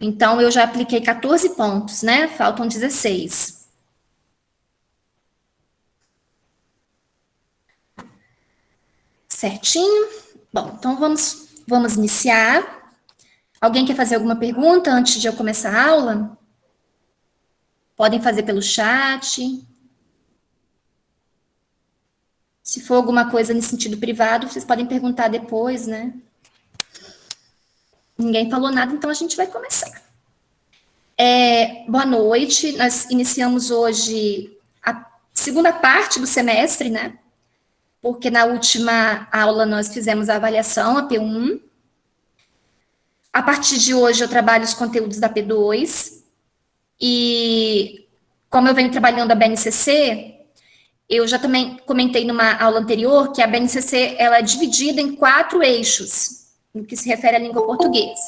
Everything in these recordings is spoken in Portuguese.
Então, eu já apliquei 14 pontos, né? Faltam 16. Certinho? Bom, então vamos iniciar. Alguém quer fazer alguma pergunta antes de eu começar a aula? Podem fazer pelo chat. Se for alguma coisa nesse sentido privado, vocês podem perguntar depois, né? Ninguém falou nada, então a gente vai começar. Boa noite, nós iniciamos hoje a segunda parte do semestre, né? Porque na última aula nós fizemos a avaliação, a P1. A partir de hoje eu trabalho os conteúdos da P2. E como eu venho trabalhando a BNCC, eu já também comentei numa aula anterior que a BNCC ela é dividida em 4 eixos, no que se refere à língua portuguesa.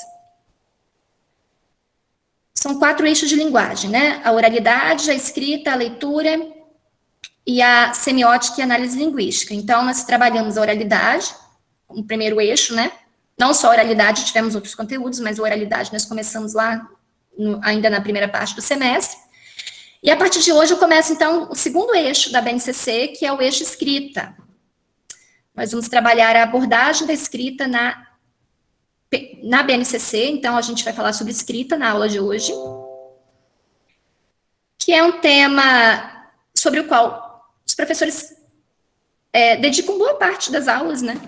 São 4 eixos de linguagem, né? A oralidade, a escrita, a leitura e a semiótica e análise linguística. Então, nós trabalhamos a oralidade, como primeiro eixo, né? Não só a oralidade, tivemos outros conteúdos, mas a oralidade nós começamos lá, ainda na primeira parte do semestre. E a partir de hoje eu começo, então, o segundo eixo da BNCC, que é o eixo escrita. Nós vamos trabalhar a abordagem da escrita na BNCC, então a gente vai falar sobre escrita na aula de hoje, que é um tema sobre o qual os professores dedicam boa parte das aulas, né?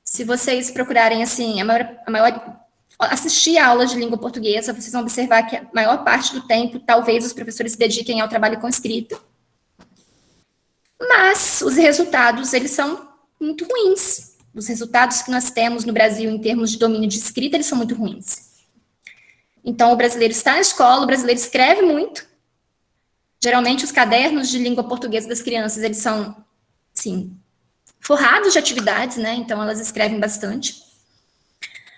Se vocês procurarem, assim, assistir a aula de língua portuguesa, vocês vão observar que a maior parte do tempo, talvez os professores se dediquem ao trabalho com escrita. Mas os resultados, eles são muito ruins. Os resultados que nós temos no Brasil em termos de domínio de escrita, eles são muito ruins. Então, o brasileiro está na escola, o brasileiro escreve muito. Geralmente, os cadernos de língua portuguesa das crianças, eles são, sim, forrados de atividades, né? Então, elas escrevem bastante.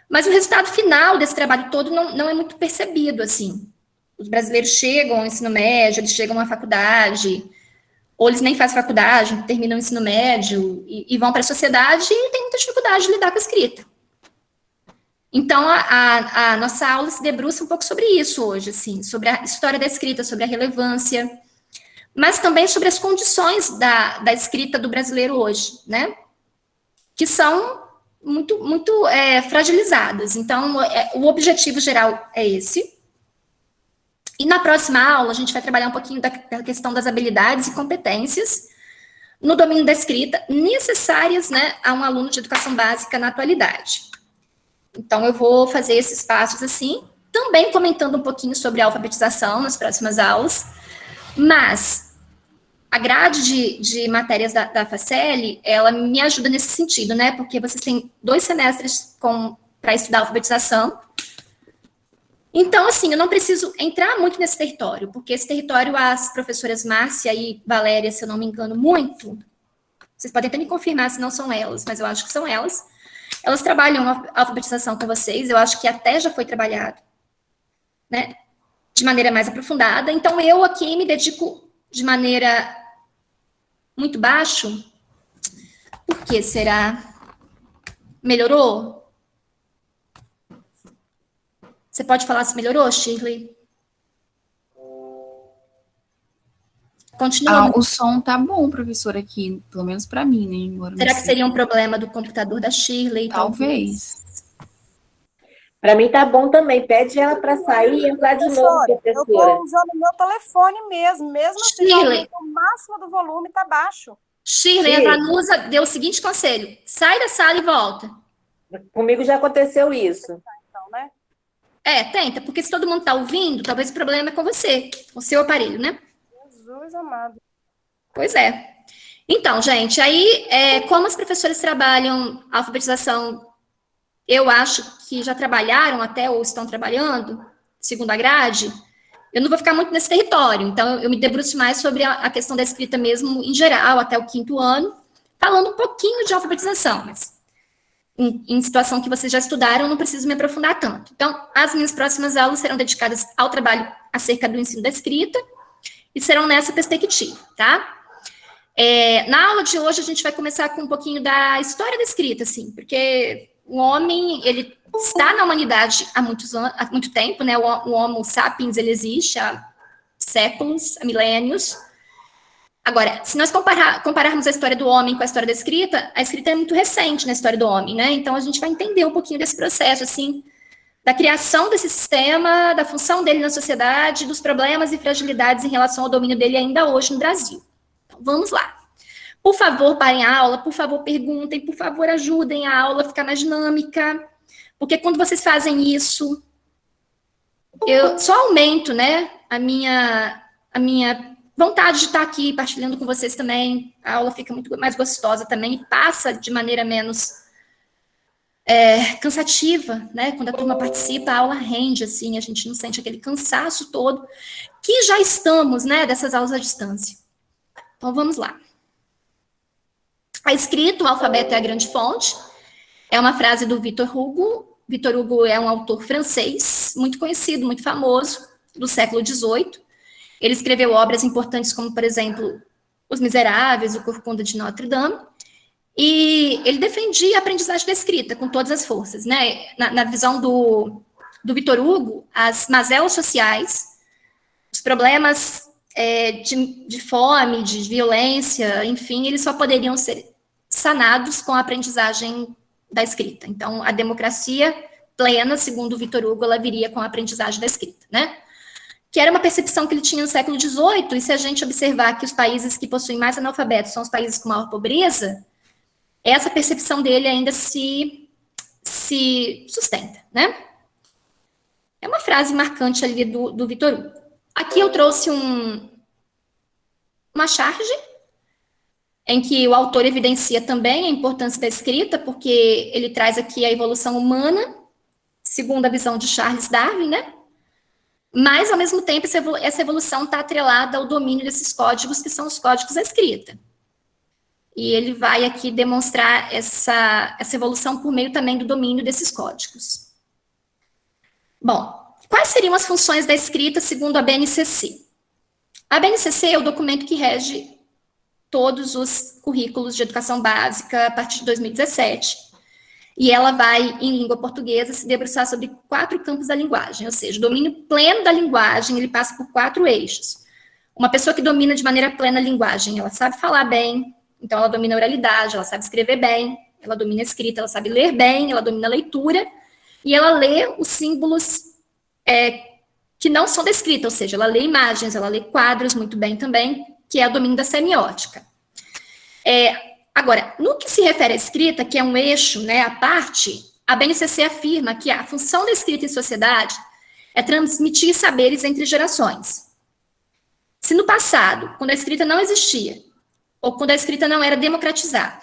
Mas o resultado final desse trabalho todo não é muito percebido, assim. Os brasileiros chegam ao ensino médio, eles chegam à faculdade, ou eles nem fazem faculdade, terminam o ensino médio e vão para a sociedade e têm muita dificuldade de lidar com a escrita. Então, a nossa aula se debruça um pouco sobre isso hoje, assim, sobre a história da escrita, sobre a relevância, mas também sobre as condições da escrita do brasileiro hoje, né? Que são muito fragilizadas. Então, o objetivo geral é esse. E na próxima aula, a gente vai trabalhar um pouquinho da questão das habilidades e competências no domínio da escrita necessárias, né, a um aluno de educação básica na atualidade. Então, eu vou fazer esses passos assim, também comentando um pouquinho sobre a alfabetização nas próximas aulas, mas a grade de matérias da Faceli, ela me ajuda nesse sentido, né, porque vocês têm 2 semestres para estudar alfabetização. Então, assim, eu não preciso entrar muito nesse território, porque esse território, as professoras Márcia e Valéria, se eu não me engano muito, vocês podem até me confirmar se não são elas, mas eu acho que são elas. Elas trabalham a alfabetização com vocês, eu acho que até já foi trabalhado, né, de maneira mais aprofundada. Então, eu aqui me dedico de maneira muito baixo. Por que será? Melhorou? Você pode falar se melhorou, Shirley? Continua. O som tá bom, professor, aqui, pelo menos para mim, né? Agora será que seria um problema do computador da Shirley? Talvez. Para mim tá bom também. Pede ela para sair e entrar de novo, professora. Eu estou usando o meu telefone mesmo assim, o máximo do volume tá baixo. Shirley, a Vanusa deu o seguinte conselho: sai da sala e volta. Comigo já aconteceu isso. Então, né? Tenta, porque se todo mundo está ouvindo, talvez o problema é com você, com o seu aparelho, né? Jesus amado. Pois é. Então, gente, aí, como os professores trabalham a alfabetização, eu acho que já trabalharam até ou estão trabalhando, segundo a grade, eu não vou ficar muito nesse território. Então, eu me debruço mais sobre a questão da escrita mesmo, em geral, até o 5º ano, falando um pouquinho de alfabetização, mas em situação que vocês já estudaram, não preciso me aprofundar tanto. Então, as minhas próximas aulas serão dedicadas ao trabalho acerca do ensino da escrita e serão nessa perspectiva, tá? Na aula de hoje, a gente vai começar com um pouquinho da história da escrita, assim, porque o homem, ele está na humanidade há muito tempo, né? O Homo sapiens, ele existe há séculos, há milênios. Agora, se nós compararmos a história do homem com a história da escrita, a escrita é muito recente na história do homem, né? Então, a gente vai entender um pouquinho desse processo, assim, da criação desse sistema, da função dele na sociedade, dos problemas e fragilidades em relação ao domínio dele ainda hoje no Brasil. Então, vamos lá. Por favor, parem a aula, por favor, perguntem, por favor, ajudem a aula a ficar mais dinâmica, porque quando vocês fazem isso, eu só aumento, né, a minha vontade de estar aqui partilhando com vocês também. A aula fica muito mais gostosa também e passa de maneira menos cansativa, né? Quando a turma participa, a aula rende, assim, a gente não sente aquele cansaço todo, que já estamos, né, dessas aulas à distância. Então, vamos lá. A escrita, o alfabeto é a grande fonte, é uma frase do Victor Hugo. Victor Hugo é um autor francês, muito conhecido, muito famoso, do século XVIII. Ele escreveu obras importantes como, por exemplo, Os Miseráveis, O Corcunda de Notre Dame, e ele defendia a aprendizagem da escrita com todas as forças, né? Na visão do Victor Hugo, as mazelas sociais, os problemas de fome, de violência, enfim, eles só poderiam ser sanados com a aprendizagem da escrita. Então, a democracia plena, segundo o Victor Hugo, ela viria com a aprendizagem da escrita, né? Que era uma percepção que ele tinha no século XVIII, e se a gente observar que os países que possuem mais analfabetos são os países com maior pobreza, essa percepção dele ainda se sustenta, né? É uma frase marcante ali do Victor Hugo. Aqui eu trouxe uma charge, em que o autor evidencia também a importância da escrita, porque ele traz aqui a evolução humana, segundo a visão de Charles Darwin, né? Mas, ao mesmo tempo, essa evolução está atrelada ao domínio desses códigos, que são os códigos da escrita. E ele vai aqui demonstrar essa evolução por meio também do domínio desses códigos. Bom, quais seriam as funções da escrita segundo a BNCC? A BNCC é o documento que rege todos os currículos de educação básica a partir de 2017. E ela vai, em língua portuguesa, se debruçar sobre 4 campos da linguagem, ou seja, o domínio pleno da linguagem, ele passa por 4 eixos. Uma pessoa que domina de maneira plena a linguagem, ela sabe falar bem, então ela domina a oralidade, ela sabe escrever bem, ela domina a escrita, ela sabe ler bem, ela domina a leitura, e ela lê os símbolos que não são da escrita, ou seja, ela lê imagens, ela lê quadros muito bem também, que é o domínio da semiótica. Agora, no que se refere à escrita, que é um eixo, né, à parte, a BNCC afirma que a função da escrita em sociedade é transmitir saberes entre gerações. Se no passado, quando a escrita não existia, ou quando a escrita não era democratizada,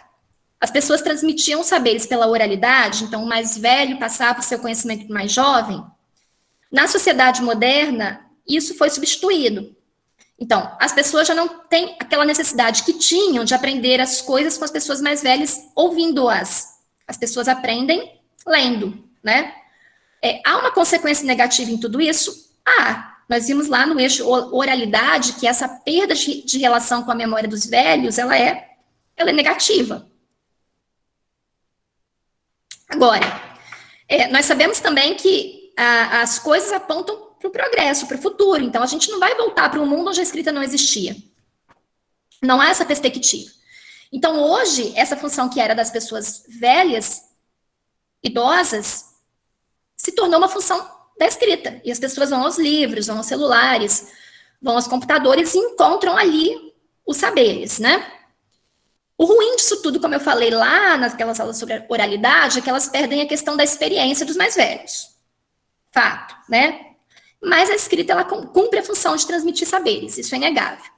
as pessoas transmitiam saberes pela oralidade, então o mais velho passava o seu conhecimento para o mais jovem, na sociedade moderna, isso foi substituído. Então, as pessoas já não têm aquela necessidade que tinham de aprender as coisas com as pessoas mais velhas ouvindo-as. As pessoas aprendem lendo, né? Há uma consequência negativa em tudo isso? Nós vimos lá no eixo oralidade que essa perda de relação com a memória dos velhos, ela é negativa. Agora, nós sabemos também que as coisas apontam para o progresso, para o futuro. Então, a gente não vai voltar para um mundo onde a escrita não existia. Não há essa perspectiva. Então, hoje, essa função que era das pessoas velhas, idosas, se tornou uma função da escrita. E as pessoas vão aos livros, vão aos celulares, vão aos computadores e encontram ali os saberes, né? O ruim disso tudo, como eu falei lá naquelas aulas sobre oralidade, é que elas perdem a questão da experiência dos mais velhos. Fato, né? Mas a escrita, ela cumpre a função de transmitir saberes, isso é inegável.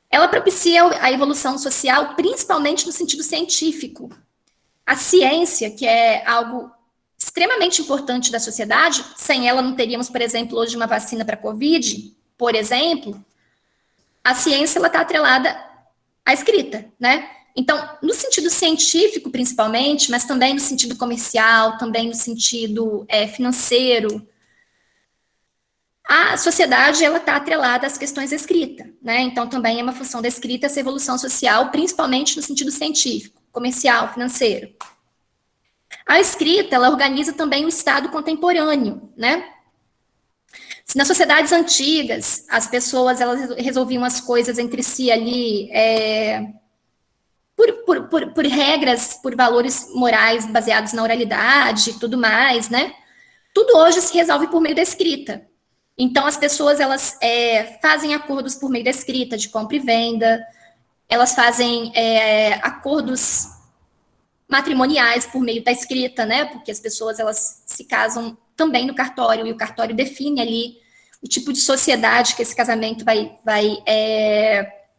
Ela propicia a evolução social, principalmente no sentido científico. A ciência, que é algo extremamente importante da sociedade, sem ela não teríamos, por exemplo, hoje uma vacina para a Covid, por exemplo, a ciência está atrelada à escrita, né? Então, no sentido científico, principalmente, mas também no sentido comercial, também no sentido financeiro, a sociedade, ela está atrelada às questões da escrita, né? Então, também é uma função da escrita essa evolução social, principalmente no sentido científico, comercial, financeiro. A escrita, ela organiza também o Estado contemporâneo, né? Se nas sociedades antigas, as pessoas elas resolviam as coisas entre si ali por regras, por valores morais baseados na oralidade e tudo mais, né? Tudo hoje se resolve por meio da escrita. Então, as pessoas, elas fazem acordos por meio da escrita, de compra e venda, elas fazem acordos matrimoniais por meio da escrita, né? Porque as pessoas, elas se casam também no cartório, e o cartório define ali o tipo de sociedade que esse casamento vai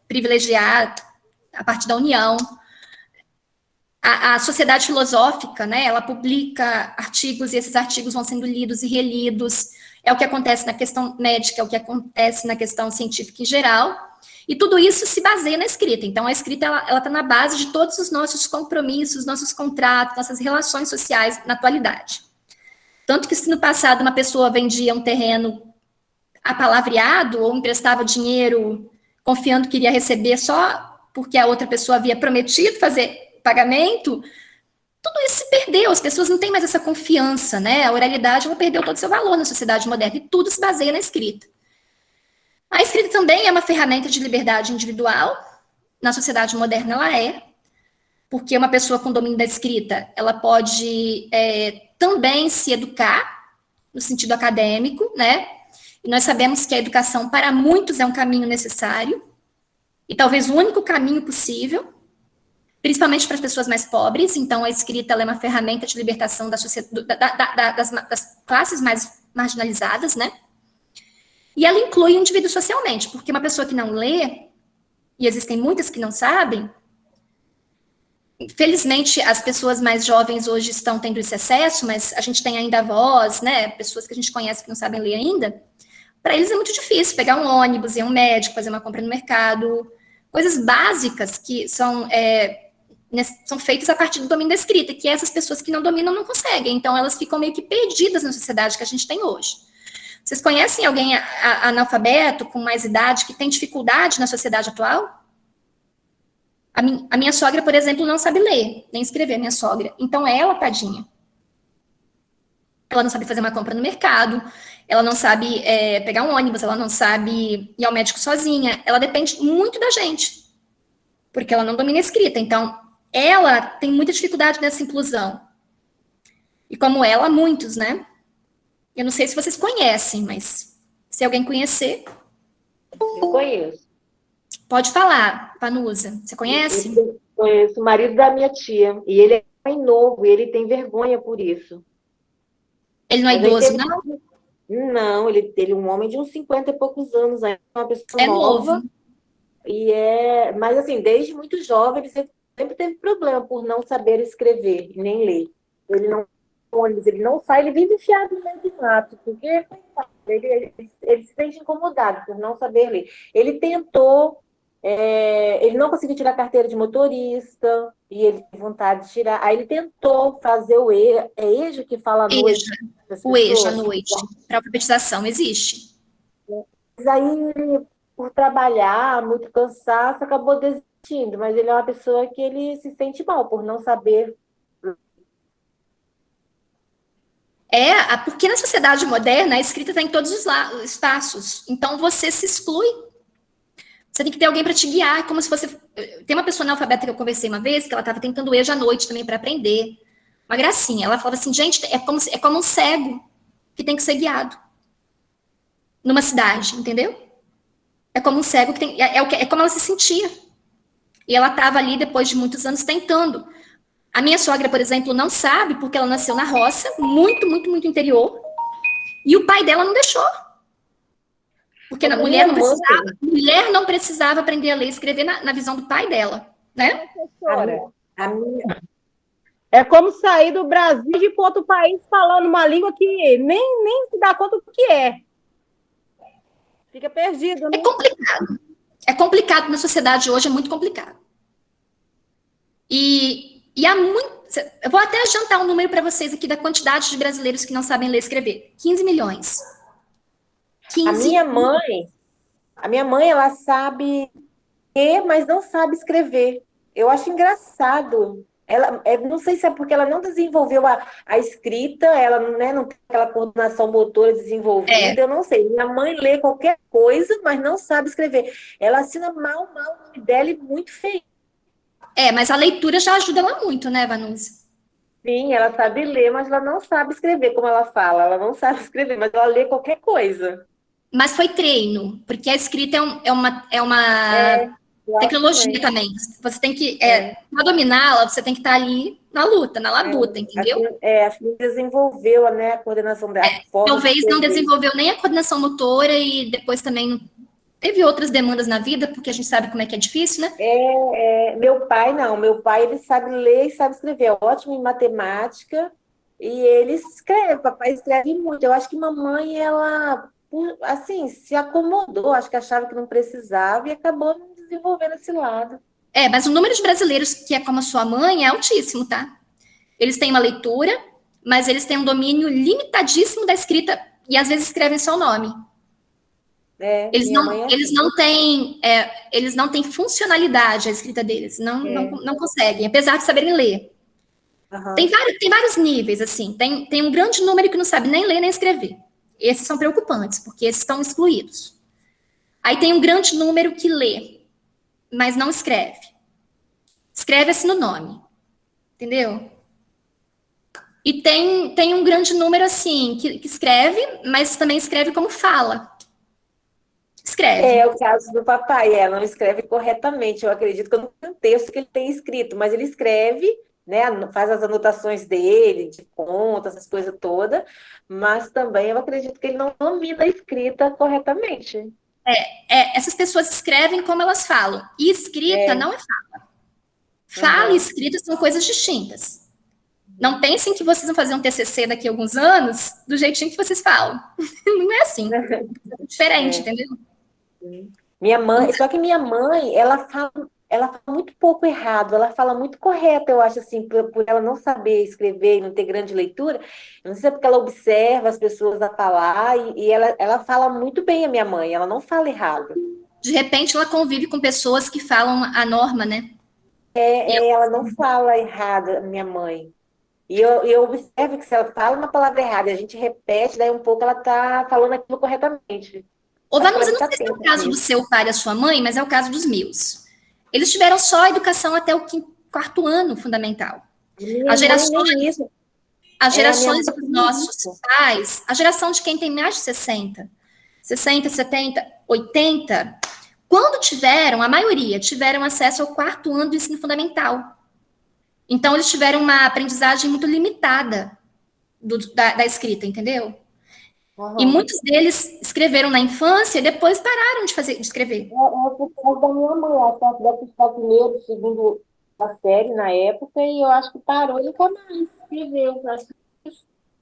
privilegiar a partir da união. A sociedade filosófica, né, ela publica artigos e esses artigos vão sendo lidos e relidos. É o que acontece na questão médica, é o que acontece na questão científica em geral. E tudo isso se baseia na escrita. Então, a escrita ela está na base de todos os nossos compromissos, nossos contratos, nossas relações sociais na atualidade. Tanto que se no passado uma pessoa vendia um terreno apalavreado ou emprestava dinheiro confiando que iria receber só porque a outra pessoa havia prometido fazer pagamento, tudo isso se perdeu, as pessoas não têm mais essa confiança, né? A oralidade, ela perdeu todo o seu valor na sociedade moderna, e tudo se baseia na escrita. A escrita também é uma ferramenta de liberdade individual, na sociedade moderna ela porque uma pessoa com domínio da escrita, ela pode também se educar, no sentido acadêmico, né? E nós sabemos que a educação, para muitos, é um caminho necessário, e talvez o único caminho possível, principalmente para as pessoas mais pobres. Então, a escrita ela é uma ferramenta de libertação das classes mais marginalizadas, né? E ela inclui o indivíduo socialmente, porque uma pessoa que não lê, e existem muitas que não sabem, infelizmente, as pessoas mais jovens hoje estão tendo esse acesso, mas a gente tem ainda avós, né? Pessoas que a gente conhece que não sabem ler ainda. Para eles é muito difícil pegar um ônibus, ir a um médico, fazer uma compra no mercado. Coisas básicas que são feitas a partir do domínio da escrita, que essas pessoas que não dominam não conseguem. Então, elas ficam meio que perdidas na sociedade que a gente tem hoje. Vocês conhecem alguém analfabeto, com mais idade, que tem dificuldade na sociedade atual? A minha sogra, por exemplo, não sabe ler, nem escrever, minha sogra. Então, ela, tadinha. Ela não sabe fazer uma compra no mercado, ela não sabe pegar um ônibus, ela não sabe ir ao médico sozinha. Ela depende muito da gente, porque ela não domina a escrita. Então, ela tem muita dificuldade nessa inclusão. E como ela, muitos, né? Eu não sei se vocês conhecem, mas se alguém conhecer... Eu conheço. Pode falar, Panusa. Você conhece? Eu conheço o marido da minha tia. E ele é bem novo, e ele tem vergonha por isso. Ele não é idoso, não? Não, ele é um homem de uns 50 e poucos anos, é uma pessoa nova. Novo. Mas assim, desde muito jovem, ele sempre teve problema por não saber escrever e nem ler. Ele não ele não sai, ele vive enfiado no meio do mato, porque ele se sente incomodado por não saber ler. Ele tentou, ele não conseguiu tirar a carteira de motorista, e ele teve vontade de tirar. Aí ele tentou fazer o EJA que fala à noite. O EJA à noite, para alfabetização, existe. Mas aí, por trabalhar, muito cansaço, acabou desistindo. Mas ele é uma pessoa que ele se sente mal por não saber. Porque na sociedade moderna, a escrita está em todos os espaços. Então, você se exclui. Você tem que ter alguém para te guiar, como se fosse... Tem uma pessoa analfabeta que eu conversei uma vez, que ela estava tentando EJA à noite também para aprender. Uma gracinha. Ela falava assim, gente, é como um cego que tem que ser guiado numa cidade, entendeu? É como um cego que tem... É como ela se sentia. E ela estava ali, depois de muitos anos, tentando. A minha sogra, por exemplo, não sabe, porque ela nasceu na roça, muito, muito, muito interior, e o pai dela não deixou. Porque a mulher não precisava aprender a ler e escrever na visão do pai dela, né? É como sair do Brasil e ir para outro país falando uma língua que nem se dá conta do que é. Fica perdido, né? É complicado. É complicado na sociedade hoje, é muito complicado. E há muito... Eu vou até adiantar um número para vocês aqui da quantidade de brasileiros que não sabem ler e escrever. 15 milhões. 15 A minha mãe, ela sabe ler, mas não sabe escrever. Eu acho engraçado. não sei se é porque ela não desenvolveu a escrita, ela, né, não tem aquela coordenação motora desenvolvida, eu não sei. Minha mãe lê qualquer coisa, mas não sabe escrever. Ela assina mal o nome dela e muito feio. Mas a leitura já ajuda ela muito, né, Vanusa? Sim, ela sabe ler, mas ela não sabe escrever, como ela fala. Ela não sabe escrever, mas ela lê qualquer coisa. Mas foi treino, porque a escrita é uma tecnologia também. Você tem que, para dominá-la, você tem que estar ali na luta, na labuta, entendeu? Acho que desenvolveu, né, a coordenação dela. Talvez não desenvolveu nem a coordenação motora e depois também não teve outras demandas na vida, porque a gente sabe como é que é difícil, né? Meu pai não. Meu pai, ele sabe ler e sabe escrever. É ótimo em matemática e ele escreve. Papai escreve muito. Eu acho que mamãe, ela, assim, se acomodou. Acho que achava que não precisava e acabou não desenvolvendo esse lado. Mas o número de brasileiros que é como a sua mãe é altíssimo, tá? Eles têm uma leitura, mas eles têm um domínio limitadíssimo da escrita e às vezes escrevem seu nome. Eles não têm funcionalidade a escrita deles, não conseguem, apesar de saberem ler. Uhum. Tem vários níveis, assim. Tem um grande número que não sabe nem ler nem escrever. Esses são preocupantes, porque esses estão excluídos. Aí tem um grande número que lê, mas não escreve. Escreve-se no nome. Entendeu? E tem um grande número, assim, que escreve, mas também escreve como fala. Escreve. É o caso do papai, não escreve corretamente. Eu acredito que eu não tenho texto que ele tem escrito, mas ele escreve, né, faz as anotações dele, de conta, essas coisas todas, mas também eu acredito que ele não domina a escrita corretamente. Essas pessoas escrevem como elas falam. E escrita não é fala. Fala e escrita são coisas distintas. Não pensem que vocês vão fazer um TCC daqui a alguns anos do jeitinho que vocês falam. Não é assim. É diferente, entendeu? Minha mãe, só que minha mãe, ela fala muito pouco errado, ela fala muito correto, eu acho, assim, por ela não saber escrever e não ter grande leitura. Eu não sei se é porque ela observa as pessoas a falar e ela fala muito bem, a minha mãe, ela não fala errado. De repente, ela convive com pessoas que falam a norma, né? Ela não fala errado, minha mãe. E eu observo que se ela fala uma palavra errada e a gente repete, daí um pouco ela tá falando aquilo corretamente. Ô, Vanusa, não sei se é o caso do seu pai e da sua mãe, mas é o caso dos meus. Eles tiveram só a educação até o quarto ano fundamental. As gerações dos nossos pais, a geração de quem tem mais de 60, 70, 80, quando tiveram, a maioria tiveram acesso ao quarto ano do ensino fundamental. Então, eles tiveram uma aprendizagem muito limitada da escrita, entendeu? Uhum. E muitos deles escreveram na infância e depois pararam de escrever. Por causa da minha mãe, ela deve estar primeiro, segundo a série na época, e eu acho que parou e nunca mais escreveu.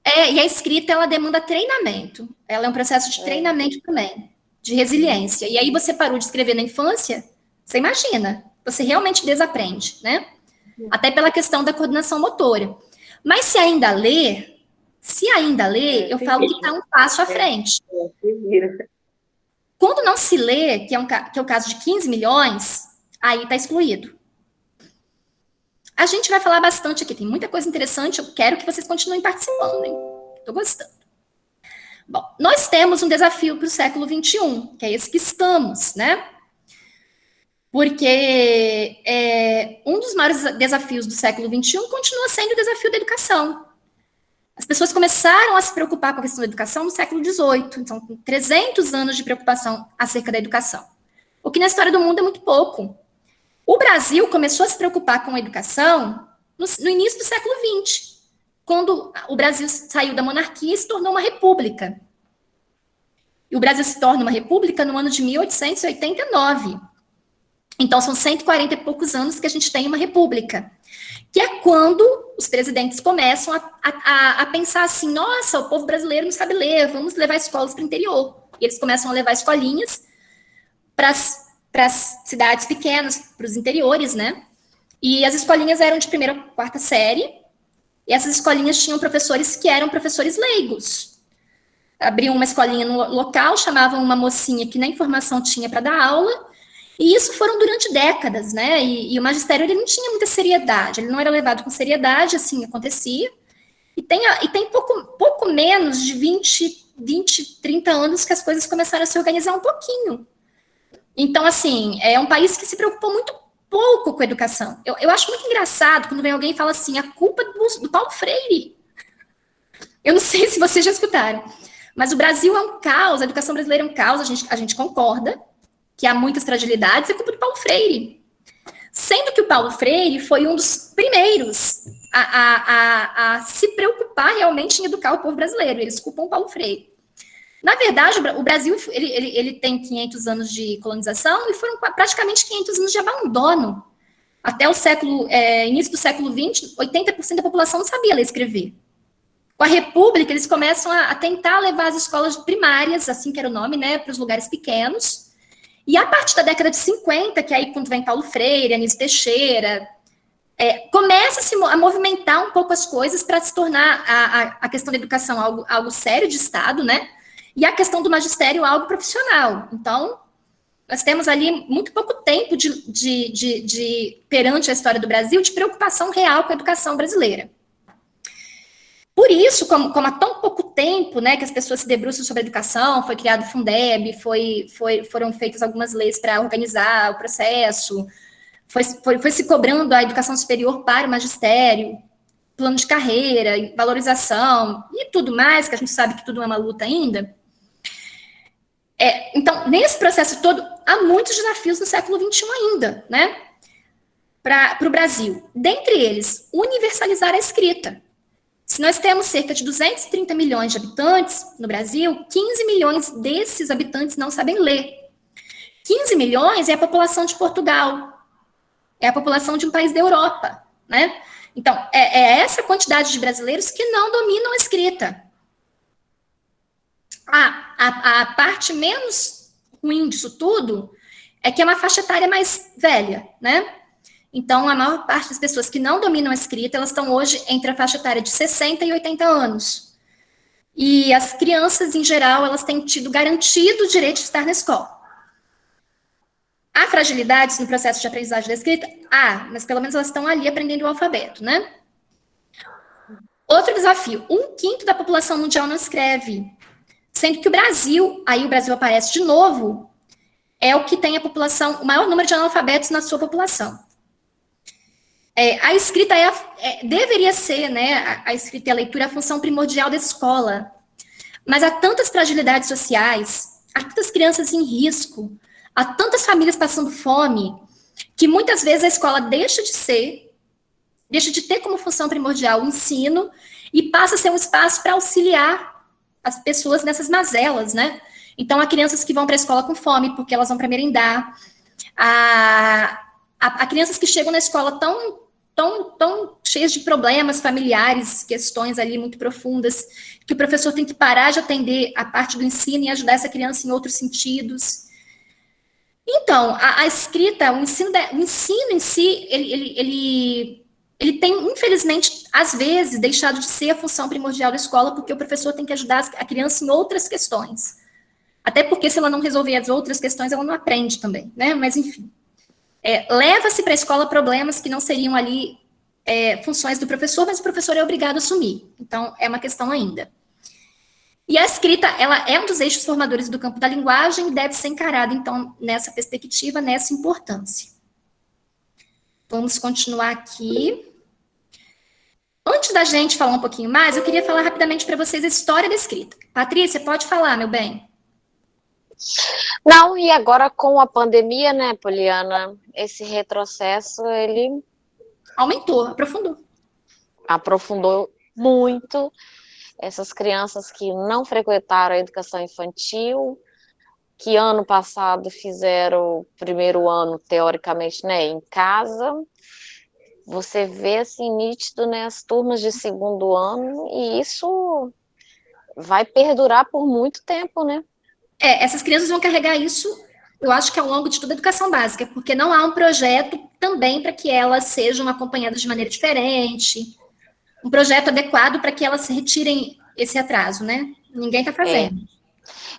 E a escrita, ela demanda treinamento. Ela é um processo de treinamento também, de resiliência. E aí você parou de escrever na infância, você imagina, você realmente desaprende, né? Até pela questão da coordenação motora. Mas se ainda lê, eu falo que está um passo à frente. Quando não se lê, que é o caso de 15 milhões, aí está excluído. A gente vai falar bastante aqui, tem muita coisa interessante, eu quero que vocês continuem participando, hein? Estou gostando. Bom, nós temos um desafio para o século XXI, que é esse que estamos, né? Porque um dos maiores desafios do século XXI continua sendo o desafio da educação. As pessoas começaram a se preocupar com a questão da educação no século XVIII, então, com 300 anos de preocupação acerca da educação. O que na história do mundo é muito pouco. O Brasil começou a se preocupar com a educação no início do século XX, quando o Brasil saiu da monarquia e se tornou uma república. E o Brasil se torna uma república no ano de 1889. Então, são 140 e poucos anos que a gente tem uma república, que é quando os presidentes começam a pensar assim, nossa, o povo brasileiro não sabe ler, vamos levar escolas para o interior. E eles começam a levar escolinhas para as cidades pequenas, para os interiores, né? E as escolinhas eram de 1ª a 4ª série, e essas escolinhas tinham professores que eram professores leigos. Abriam uma escolinha no local, chamavam uma mocinha que nem formação tinha para dar aula, E isso foram durante décadas, né? E o magistério ele não tinha muita seriedade, ele não era levado com seriedade, assim acontecia. E tem pouco menos de 20, 30 anos que as coisas começaram a se organizar um pouquinho. Então, assim, é um país que se preocupou muito pouco com a educação. Eu acho muito engraçado quando vem alguém e fala assim, a culpa do Paulo Freire. Eu não sei se vocês já escutaram, mas o Brasil é um caos, a educação brasileira é um caos, a gente concorda que há muitas fragilidades, é culpa do Paulo Freire. Sendo que o Paulo Freire foi um dos primeiros a se preocupar realmente em educar o povo brasileiro. Eles culpam o Paulo Freire. Na verdade, o Brasil ele tem 500 anos de colonização e foram praticamente 500 anos de abandono. Até o início do século XX, 80% da população não sabia ler e escrever. Com a República, eles começam a tentar levar as escolas primárias, assim que era o nome, né, para os lugares pequenos. E a partir da década de 50, que é aí quando vem Paulo Freire, Anísio Teixeira, começa a movimentar um pouco as coisas para se tornar a questão da educação algo sério de Estado, né? E a questão do magistério algo profissional. Então, nós temos ali muito pouco tempo perante a história do Brasil, de preocupação real com a educação brasileira. Por isso, como há tão pouco tempo, né, que as pessoas se debruçam sobre a educação, foi criado o Fundeb, foram feitas algumas leis para organizar o processo, foi se cobrando a educação superior para o magistério, plano de carreira, valorização e tudo mais, que a gente sabe que tudo é uma luta ainda. Então, nesse processo todo, há muitos desafios no século XXI ainda, né, para o Brasil. Dentre eles, universalizar a escrita. Se nós temos cerca de 230 milhões de habitantes no Brasil, 15 milhões desses habitantes não sabem ler. 15 milhões é a população de Portugal, é a população de um país da Europa, né? Então, é essa quantidade de brasileiros que não dominam a escrita. A parte menos ruim disso tudo é que é uma faixa etária mais velha, né? Então, a maior parte das pessoas que não dominam a escrita, elas estão hoje entre a faixa etária de 60 e 80 anos. E as crianças, em geral, elas têm tido garantido o direito de estar na escola. Há fragilidades no processo de aprendizagem da escrita? Mas pelo menos elas estão ali aprendendo o alfabeto, né? Outro desafio, 1/5 da população mundial não escreve. Sendo que o Brasil, aí o Brasil aparece de novo, é o que tem o maior número de analfabetos na sua população. A escrita deveria ser, né, a escrita e a leitura a função primordial da escola. Mas há tantas fragilidades sociais, há tantas crianças em risco, há tantas famílias passando fome, que muitas vezes a escola deixa de ter como função primordial o ensino e passa a ser um espaço para auxiliar as pessoas nessas mazelas, né? Então, há crianças que vão para a escola com fome porque elas vão para merendar, há crianças que chegam na escola tão cheias de problemas familiares, questões ali muito profundas, que o professor tem que parar de atender a parte do ensino e ajudar essa criança em outros sentidos. Então, a escrita, o ensino em si, ele tem, infelizmente, às vezes, deixado de ser a função primordial da escola, porque o professor tem que ajudar a criança em outras questões. Até porque, se ela não resolver as outras questões, ela não aprende também, né? Mas, enfim. Leva-se para a escola problemas que não seriam ali funções do professor, mas o professor é obrigado a assumir. Então, é uma questão ainda. E a escrita, ela é um dos eixos formadores do campo da linguagem e deve ser encarada, então, nessa perspectiva, nessa importância. Vamos continuar aqui. Antes da gente falar um pouquinho mais, eu queria falar rapidamente para vocês a história da escrita. Patrícia, pode falar, meu bem? Não, e agora com a pandemia, né, Poliana, esse retrocesso, ele Aumentou, aprofundou muito essas crianças que não frequentaram a educação infantil, que ano passado fizeram o primeiro ano, teoricamente, né, em casa. Você vê, assim, nítido, né, as turmas de segundo ano, e isso vai perdurar por muito tempo, né? Essas crianças vão carregar isso, eu acho que ao longo de toda a educação básica, porque não há um projeto também para que elas sejam acompanhadas de maneira diferente, um projeto adequado para que elas retirem esse atraso, né? Ninguém está fazendo.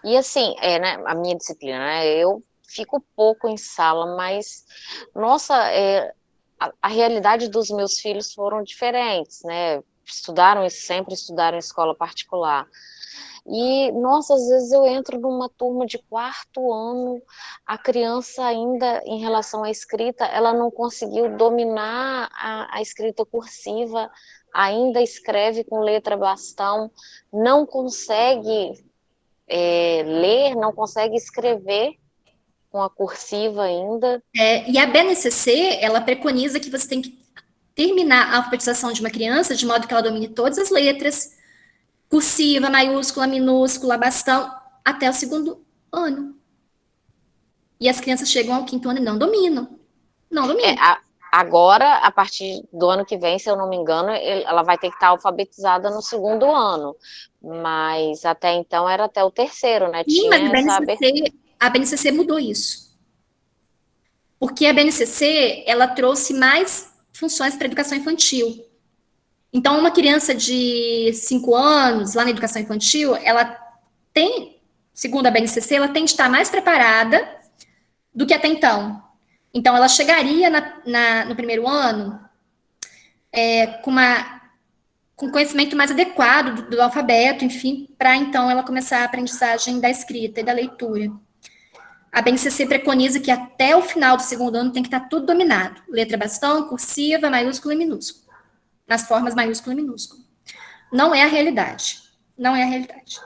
E assim, né, a minha disciplina, né, eu fico pouco em sala, mas, nossa, a realidade dos meus filhos foram diferentes, né? Sempre estudaram em escola particular. E, nossa, às vezes eu entro numa turma de 4º ano, a criança ainda, em relação à escrita, ela não conseguiu dominar a escrita cursiva, ainda escreve com letra bastão, não consegue ler, não consegue escrever com a cursiva ainda. E a BNCC, ela preconiza que você tem que terminar a alfabetização de uma criança de modo que ela domine todas as letras, cursiva, maiúscula, minúscula, bastão, até o 2º ano. E as crianças chegam ao 5º ano e não dominam. Não dominam. Agora, a partir do ano que vem, se eu não me engano, ela vai ter que estar alfabetizada no 2º ano. Mas até então era até o 3º, né? Sim, mas a BNCC mudou isso. Porque a BNCC, ela trouxe mais funções para a educação infantil. Então, uma criança de 5 anos, lá na educação infantil, ela tem, segundo a BNCC, ela tem de estar mais preparada do que até então. Então, ela chegaria no 1º ano com conhecimento mais adequado do alfabeto, enfim, para então ela começar a aprendizagem da escrita e da leitura. A BNCC preconiza que até o final do 2º ano tem que estar tudo dominado. Letra bastão, cursiva, maiúsculo e minúsculo. Nas formas maiúsculo e minúsculo. Não é a realidade. Não é a realidade.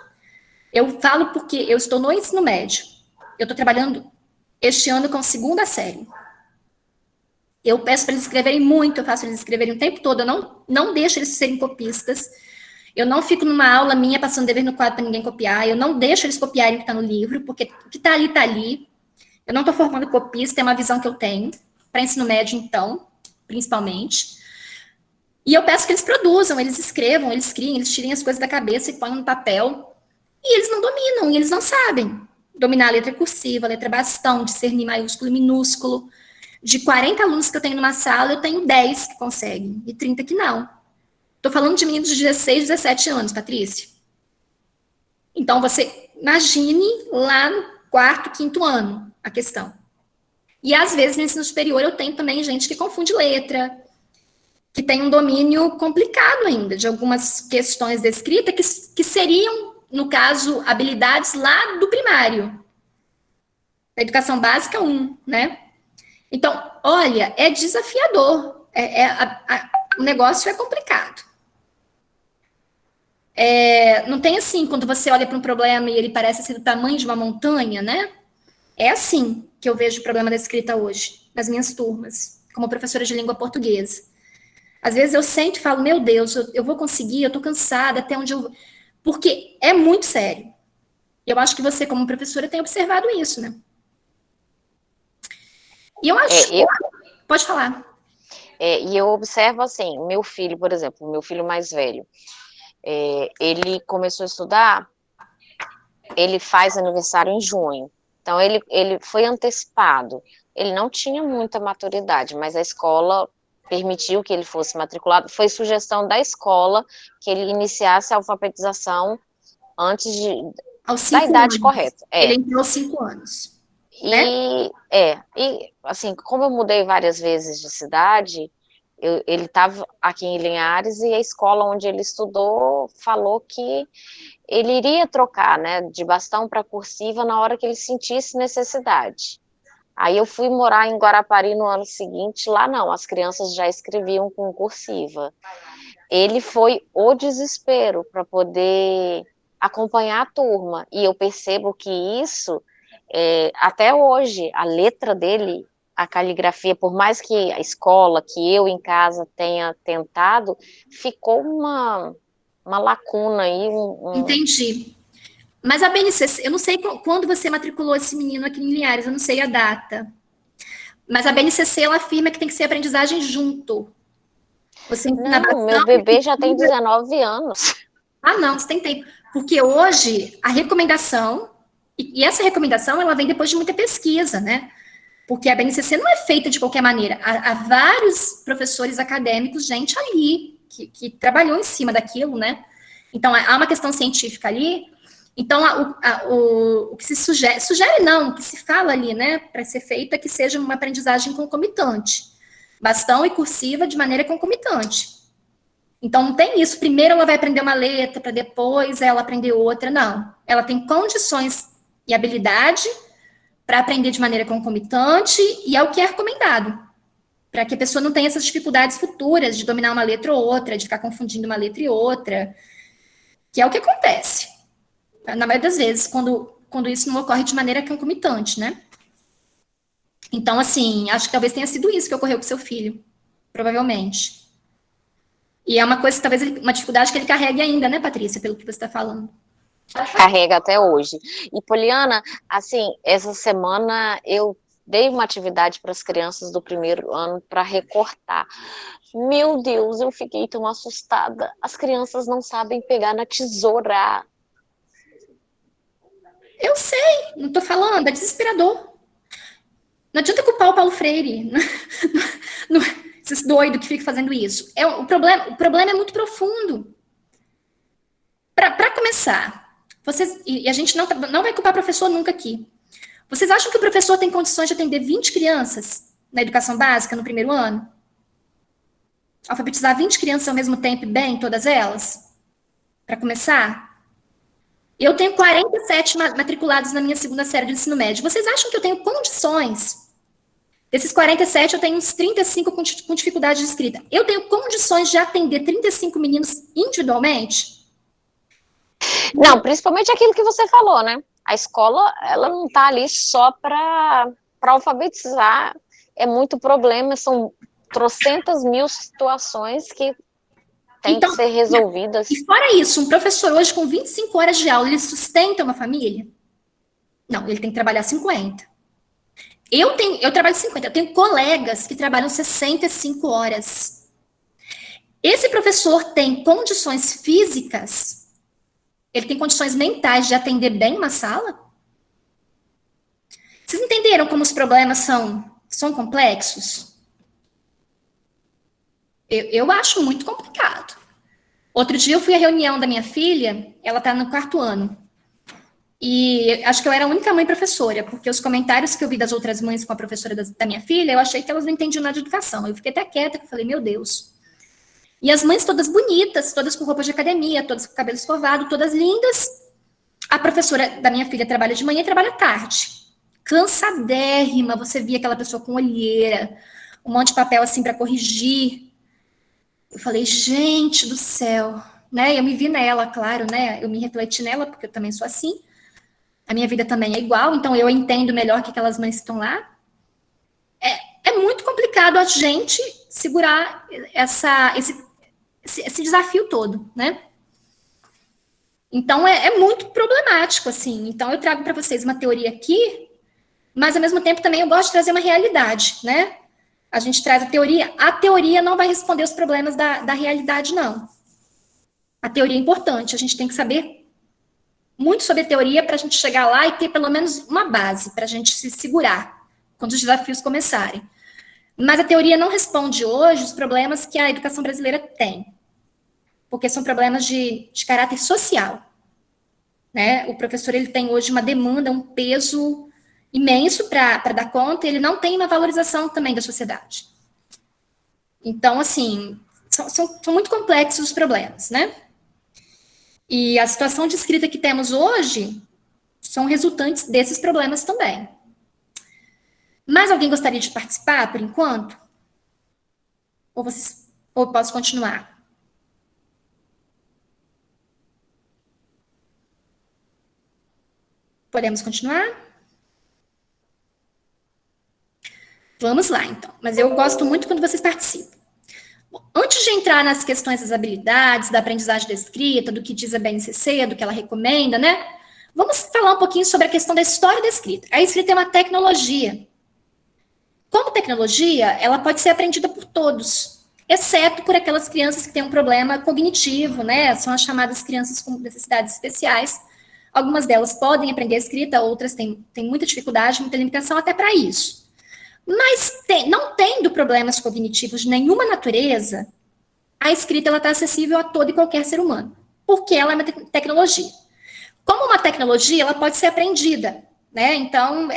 Eu falo porque eu estou no ensino médio. Eu estou trabalhando este ano com 2ª série. Eu peço para eles escreverem muito, eu faço eles escreverem o tempo todo, eu não deixo eles serem copistas. Eu não fico numa aula minha passando dever no quadro para ninguém copiar, eu não deixo eles copiarem o que está no livro, porque o que está ali, está ali. Eu não estou formando copista, é uma visão que eu tenho, para ensino médio, então, principalmente. E eu peço que eles produzam, eles escrevam, eles criem, eles tirem as coisas da cabeça e ponham no papel. E eles não dominam, e eles não sabem dominar a letra cursiva, a letra bastão, discernir maiúsculo e minúsculo. De 40 alunos que eu tenho numa sala, eu tenho 10 que conseguem, e 30 que não. Estou falando de meninos de 16, 17 anos, Patrícia. Então, você imagine lá no 4º, 5º ano a questão. E, às vezes, no ensino superior, eu tenho também gente que confunde letra, que tem um domínio complicado ainda, de algumas questões da escrita, que seriam, no caso, habilidades lá do primário. Da educação básica 1, né? Então, olha, é desafiador. O negócio é complicado. Não tem assim, quando você olha para um problema e ele parece ser do tamanho de uma montanha, né? É assim que eu vejo o problema da escrita hoje, nas minhas turmas, como professora de língua portuguesa. Às vezes eu sento e falo, meu Deus, eu vou conseguir, eu estou cansada, até onde eu vou... Porque é muito sério. Eu acho que você, como professora, tem observado isso, né? E eu acho... Pode falar. E eu observo assim, meu filho, por exemplo, meu filho mais velho, ele começou a estudar, ele faz aniversário em junho, então ele foi antecipado, ele não tinha muita maturidade, mas a escola permitiu que ele fosse matriculado, foi sugestão da escola que ele iniciasse a alfabetização antes da idade correta. Ele entrou aos 5 anos. E, e assim, como eu mudei várias vezes de cidade, ele estava aqui em Linhares e a escola onde ele estudou falou que ele iria trocar, né, de bastão para cursiva na hora que ele sentisse necessidade. Aí eu fui morar em Guarapari no ano seguinte, lá não, as crianças já escreviam com cursiva. Ele foi o desespero para poder acompanhar a turma, e eu percebo que isso... até hoje, a letra dele, a caligrafia, por mais que a escola, que eu em casa tenha tentado, ficou uma lacuna aí. Entendi. Mas a BNCC, eu não sei quando você matriculou esse menino aqui em Linhares, eu não sei a data. Mas a BNCC, ela afirma que tem que ser aprendizagem junto. Você ensina bastante, meu bebê já tem 19 anos. Ah, não, você tem tempo. Porque hoje, a recomendação... E essa recomendação, ela vem depois de muita pesquisa, né? Porque a BNCC não é feita de qualquer maneira. Há vários professores acadêmicos, gente ali, que trabalhou em cima daquilo, né? Então, há uma questão científica ali, Então, o que se sugere não, o que se fala ali, né, para ser feito é que seja uma aprendizagem concomitante. Bastão e cursiva de maneira concomitante. Então, não tem isso, primeiro ela vai aprender uma letra, para depois ela aprender outra, não. Ela tem condições e habilidade para aprender de maneira concomitante, e é o que é recomendado, para que a pessoa não tenha essas dificuldades futuras de dominar uma letra ou outra, de ficar confundindo uma letra e outra, que é o que acontece. Na maioria das vezes, quando isso não ocorre de maneira concomitante, né? Então, assim, acho que talvez tenha sido isso que ocorreu com seu filho, provavelmente. E é uma coisa, talvez, uma dificuldade que ele carregue ainda, né, Patrícia, pelo que você está falando. Carrega até hoje. E, Poliana, assim, essa semana eu dei uma atividade para as crianças do primeiro ano para recortar. Meu Deus, eu fiquei tão assustada. As crianças não sabem pegar na tesoura. Eu sei, não estou falando, é desesperador. Não adianta culpar o Paulo Freire, esses doidos que ficam fazendo isso. O problema é muito profundo. Para começar, e a gente não vai culpar o professor nunca aqui. Vocês acham que o professor tem condições de atender 20 crianças na educação básica no primeiro ano? Alfabetizar 20 crianças ao mesmo tempo, bem, todas elas? Para começar? Eu tenho 47 matriculados na minha segunda série de ensino médio. Vocês acham que eu tenho condições? Desses 47, eu tenho uns 35 com dificuldade de escrita. Eu tenho condições de atender 35 meninos individualmente? Não, principalmente aquilo que você falou, né? A escola, ela não está ali só para alfabetizar. É muito problema, são trocentas mil situações que têm que ser resolvidas. E fora isso, um professor hoje com 25 horas de aula, ele sustenta uma família? Não, ele tem que trabalhar 50. Eu trabalho 50, eu tenho colegas que trabalham 65 horas. Esse professor tem condições físicas, ele tem condições mentais de atender bem uma sala? Vocês entenderam como os problemas são complexos? Eu acho muito complicado. Outro dia eu fui à reunião da minha filha, ela está no 4º ano. E acho que eu era a única mãe professora, porque os comentários que eu vi das outras mães com a professora da minha filha, eu achei que elas não entendiam nada de educação. Eu fiquei até quieta, eu falei, meu Deus. E as mães todas bonitas, todas com roupas de academia, todas com cabelo escovado, todas lindas. A professora da minha filha trabalha de manhã e trabalha à tarde. Cansadérrima, você via aquela pessoa com olheira, um monte de papel assim para corrigir. Eu falei, gente do céu, né? Eu me vi nela, claro, né? Eu me refleti nela, porque eu também sou assim. A minha vida também é igual, então eu entendo melhor que aquelas mães que estão lá. É muito complicado a gente segurar esse desafio todo, né? Então, é muito problemático, assim. Então, eu trago para vocês uma teoria aqui, mas, ao mesmo tempo, também eu gosto de trazer uma realidade, né? A gente traz a teoria não vai responder os problemas da realidade, não. A teoria é importante, a gente tem que saber muito sobre a teoria para a gente chegar lá e ter pelo menos uma base para a gente se segurar quando os desafios começarem. Mas a teoria não responde hoje os problemas que a educação brasileira tem, porque são problemas de caráter social, né? O professor ele tem hoje uma demanda, um peso imenso para dar conta, e ele não tem uma valorização também da sociedade. Então, assim, são muito complexos os problemas, né? E a situação de escrita que temos hoje são resultantes desses problemas também. Mais alguém gostaria de participar, por enquanto? Ou posso continuar? Podemos continuar? Vamos lá, então. Mas eu gosto muito quando vocês participam. Antes de entrar nas questões das habilidades, da aprendizagem da escrita, do que diz a BNCC, do que ela recomenda, né? Vamos falar um pouquinho sobre a questão da história da escrita. A escrita é uma tecnologia. Como tecnologia, ela pode ser aprendida por todos, exceto por aquelas crianças que têm um problema cognitivo, né? São as chamadas crianças com necessidades especiais. Algumas delas podem aprender a escrita, outras têm muita dificuldade, muita limitação até para isso. Mas não tendo problemas cognitivos de nenhuma natureza, a escrita está acessível a todo e qualquer ser humano, porque ela é uma tecnologia. Como uma tecnologia, ela pode ser aprendida, né? Então,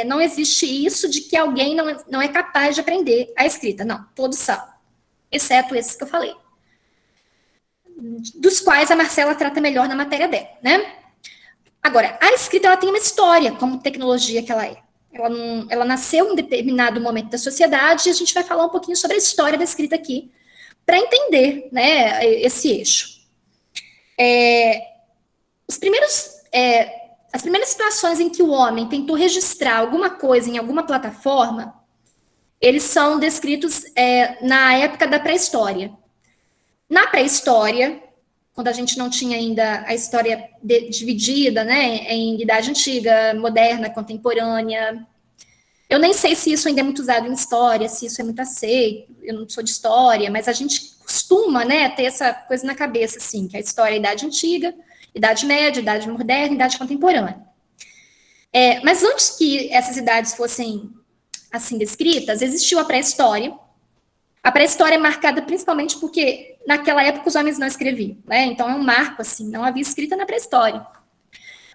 não existe isso de que alguém não é capaz de aprender a escrita. Não, todos são, exceto esses que eu falei, dos quais a Marcela trata melhor na matéria dela, né? Agora, a escrita, ela tem uma história como tecnologia que ela é. Ela nasceu em um determinado momento da sociedade, e a gente vai falar um pouquinho sobre a história da escrita aqui, para entender, né, esse eixo. As primeiras situações em que o homem tentou registrar alguma coisa em alguma plataforma, eles são descritos na época da pré-história. Na pré-história, quando a gente não tinha ainda a história dividida, né, em idade antiga, moderna, contemporânea. Eu nem sei se isso ainda é muito usado em história, se isso é muito aceito, eu não sou de história, mas a gente costuma, né, ter essa coisa na cabeça, assim, que a história é a idade antiga, idade média, idade moderna, idade contemporânea. Mas antes que essas idades fossem, assim, descritas, existiu a pré-história. A pré-história é marcada principalmente porque, naquela época, os homens não escreviam, né? Então, é um marco, assim, não havia escrita na pré-história.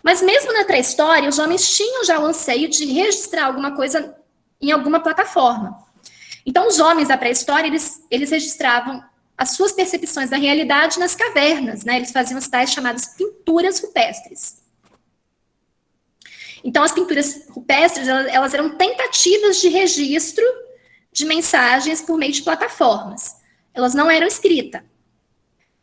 Mas mesmo na pré-história, os homens tinham já o anseio de registrar alguma coisa em alguma plataforma. Então, os homens da pré-história, eles registravam as suas percepções da realidade nas cavernas, né? Eles faziam as tais chamadas pinturas rupestres. Então, as pinturas rupestres, elas eram tentativas de registro de mensagens por meio de plataformas. Elas não eram escritas.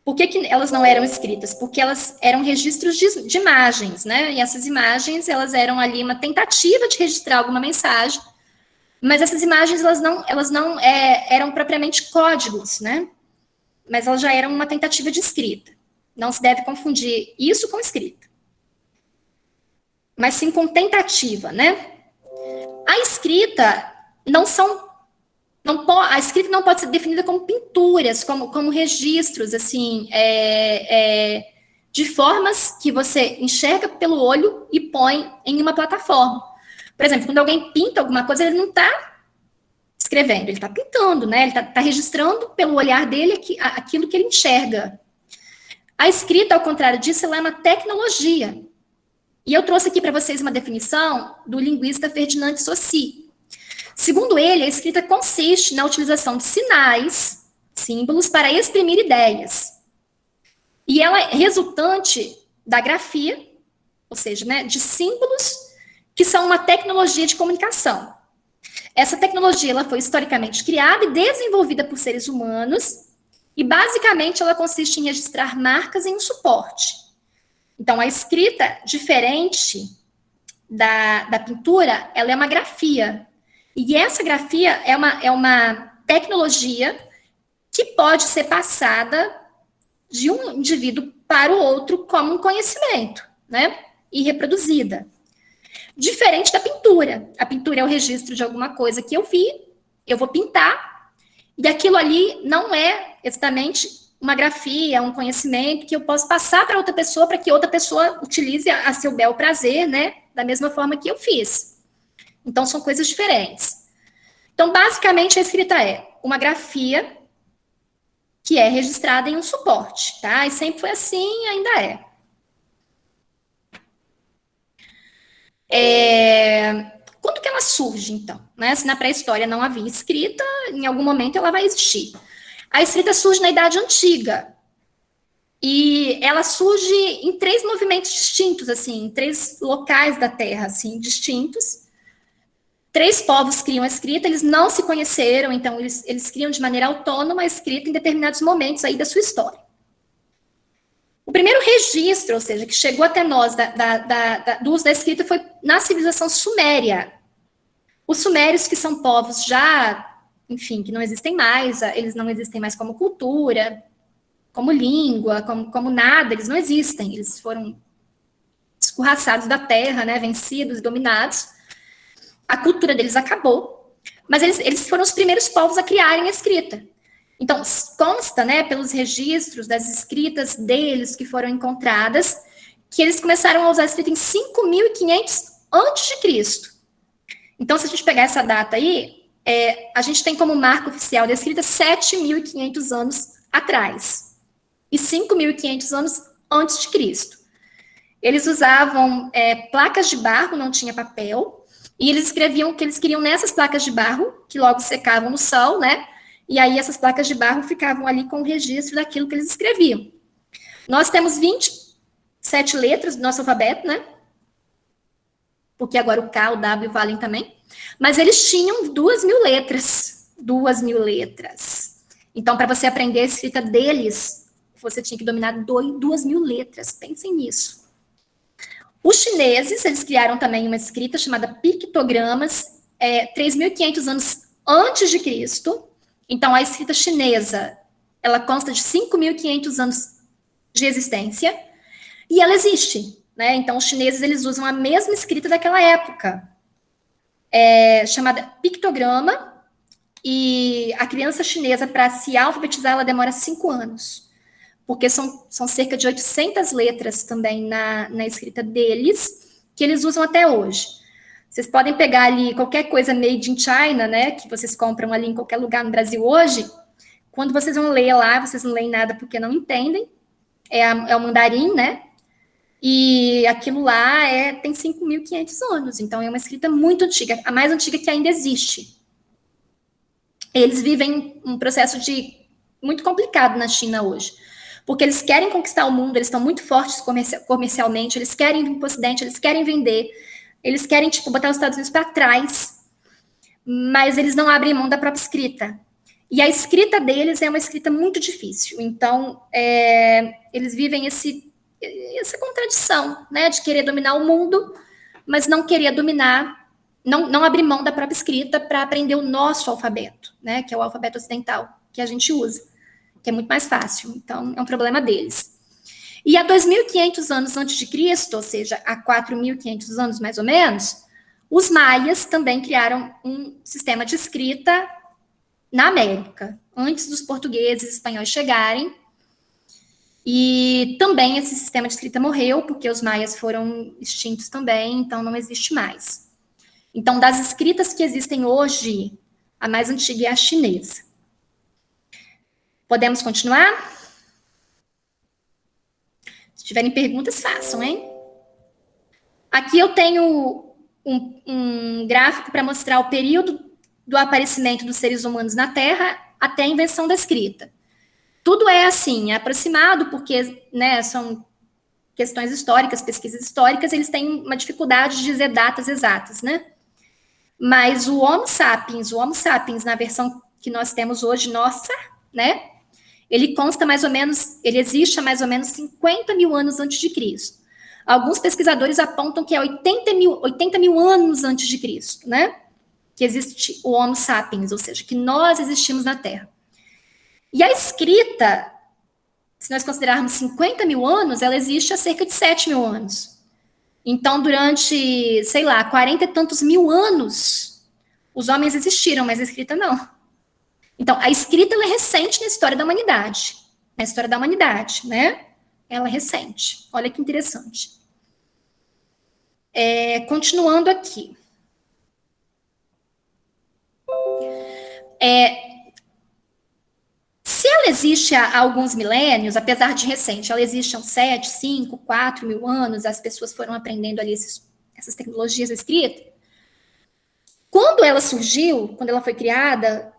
Por que elas não eram escritas? Porque elas eram registros de imagens, né? E essas imagens, elas eram ali uma tentativa de registrar alguma mensagem, mas essas imagens, elas não eram propriamente códigos, né? Mas elas já eram uma tentativa de escrita. Não se deve confundir isso com escrita. Mas sim com tentativa, né? A escrita a escrita não pode ser definida como pinturas, como registros, assim, de formas que você enxerga pelo olho e põe em uma plataforma. Por exemplo, quando alguém pinta alguma coisa, ele não está escrevendo, ele está pintando, né? Ele está registrando pelo olhar dele aquilo que ele enxerga. A escrita, ao contrário disso, ela é uma tecnologia. E eu trouxe aqui para vocês uma definição do linguista Ferdinand de Saussure. Segundo ele, a escrita consiste na utilização de sinais, símbolos, para exprimir ideias. E ela é resultante da grafia, ou seja, né, de símbolos, que são uma tecnologia de comunicação. Essa tecnologia ela foi historicamente criada e desenvolvida por seres humanos, e basicamente ela consiste em registrar marcas em um suporte. Então, a escrita, diferente da pintura, ela é uma grafia. E essa grafia é uma tecnologia que pode ser passada de um indivíduo para o outro como um conhecimento, né? E reproduzida. Diferente da pintura. A pintura é o registro de alguma coisa que eu vi, eu vou pintar, e aquilo ali não é exatamente uma grafia, um conhecimento que eu posso passar para outra pessoa, para que outra pessoa utilize a seu bel prazer, né? Da mesma forma que eu fiz. Então, são coisas diferentes. Então, basicamente, a escrita é uma grafia que é registrada em um suporte, tá? E sempre foi assim e ainda é. Quando que ela surge, então? Né? Se na pré-história não havia escrita, em algum momento ela vai existir. A escrita surge na Idade Antiga. E ela surge em 3 movimentos distintos, assim, em 3 locais da Terra, assim, distintos. 3 povos criam a escrita, eles não se conheceram, então eles criam de maneira autônoma a escrita em determinados momentos aí da sua história. O primeiro registro, ou seja, que chegou até nós do uso da escrita foi na civilização suméria. Os sumérios, que são povos já, enfim, que não existem mais, eles não existem mais como cultura, como língua, como nada, eles não existem, eles foram escorraçados da terra, né, vencidos, dominados. A cultura deles acabou, mas eles foram os primeiros povos a criarem a escrita. Então, consta, né, pelos registros das escritas deles que foram encontradas, que eles começaram a usar a escrita em 5.500 a.C. Então, se a gente pegar essa data aí, a gente tem como marco oficial da escrita 7.500 anos atrás, e 5.500 anos antes de Cristo. Eles usavam placas de barro, não tinha papel, e eles escreviam o que eles queriam nessas placas de barro, que logo secavam no sol, né? E aí essas placas de barro ficavam ali com o registro daquilo que eles escreviam. Nós temos 27 letras do nosso alfabeto, né? Porque agora o K, o W valem também. Mas eles tinham 2.000 letras. 2.000 letras. Então, para você aprender a escrita deles, você tinha que dominar 2.000 letras. Pensem nisso. Os chineses, eles criaram também uma escrita chamada pictogramas, 3.500 anos antes de Cristo. Então, a escrita chinesa, ela consta de 5.500 anos de existência, e ela existe, né? Então, os chineses, eles usam a mesma escrita daquela época, chamada pictograma, e a criança chinesa, para se alfabetizar, ela demora 5 anos, porque são cerca de 800 letras também na escrita deles, que eles usam até hoje. Vocês podem pegar ali qualquer coisa made in China, né, que vocês compram ali em qualquer lugar no Brasil hoje, quando vocês vão ler lá, vocês não leem nada porque não entendem, é o mandarim, né, e aquilo lá tem 5.500 anos, então é uma escrita muito antiga, a mais antiga que ainda existe. Eles vivem um processo muito complicado na China hoje, porque eles querem conquistar o mundo, eles estão muito fortes comercialmente, eles querem vir para o Ocidente, eles querem vender, eles querem, botar os Estados Unidos para trás, mas eles não abrem mão da própria escrita. E a escrita deles é uma escrita muito difícil. Então, eles vivem essa contradição, né, de querer dominar o mundo, mas não querer dominar, não abrir mão da própria escrita para aprender o nosso alfabeto, né, que é o alfabeto ocidental, que a gente usa, que é muito mais fácil. Então, é um problema deles. E há 2.500 anos antes de Cristo, ou seja, há 4.500 anos mais ou menos, os maias também criaram um sistema de escrita na América, antes dos portugueses e espanhóis chegarem. E também esse sistema de escrita morreu, porque os maias foram extintos também, então não existe mais. Então, das escritas que existem hoje, a mais antiga é a chinesa. Podemos continuar? Se tiverem perguntas, façam, hein? Aqui eu tenho um gráfico para mostrar o período do aparecimento dos seres humanos na Terra até a invenção da escrita. Tudo é assim, é aproximado, porque, né, são questões históricas, pesquisas históricas, eles têm uma dificuldade de dizer datas exatas, né? Mas o Homo sapiens, na versão que nós temos hoje, nossa, né? Ele existe há mais ou menos 50 mil anos antes de Cristo. Alguns pesquisadores apontam que é 80 mil anos antes de Cristo, né? Que existe o Homo sapiens, ou seja, que nós existimos na Terra. E a escrita, se nós considerarmos 50 mil anos, ela existe há cerca de 7 mil anos. Então, durante, 40 e tantos mil anos, os homens existiram, mas a escrita não. Então, a escrita ela é recente na história da humanidade. Na história da humanidade, né? Ela é recente. Olha que interessante. Continuando aqui. Se ela existe há alguns milênios, apesar de recente, ela existe há 7, 5, 4 mil anos, as pessoas foram aprendendo ali essas tecnologias da escrita. Quando ela surgiu, quando ela foi criada,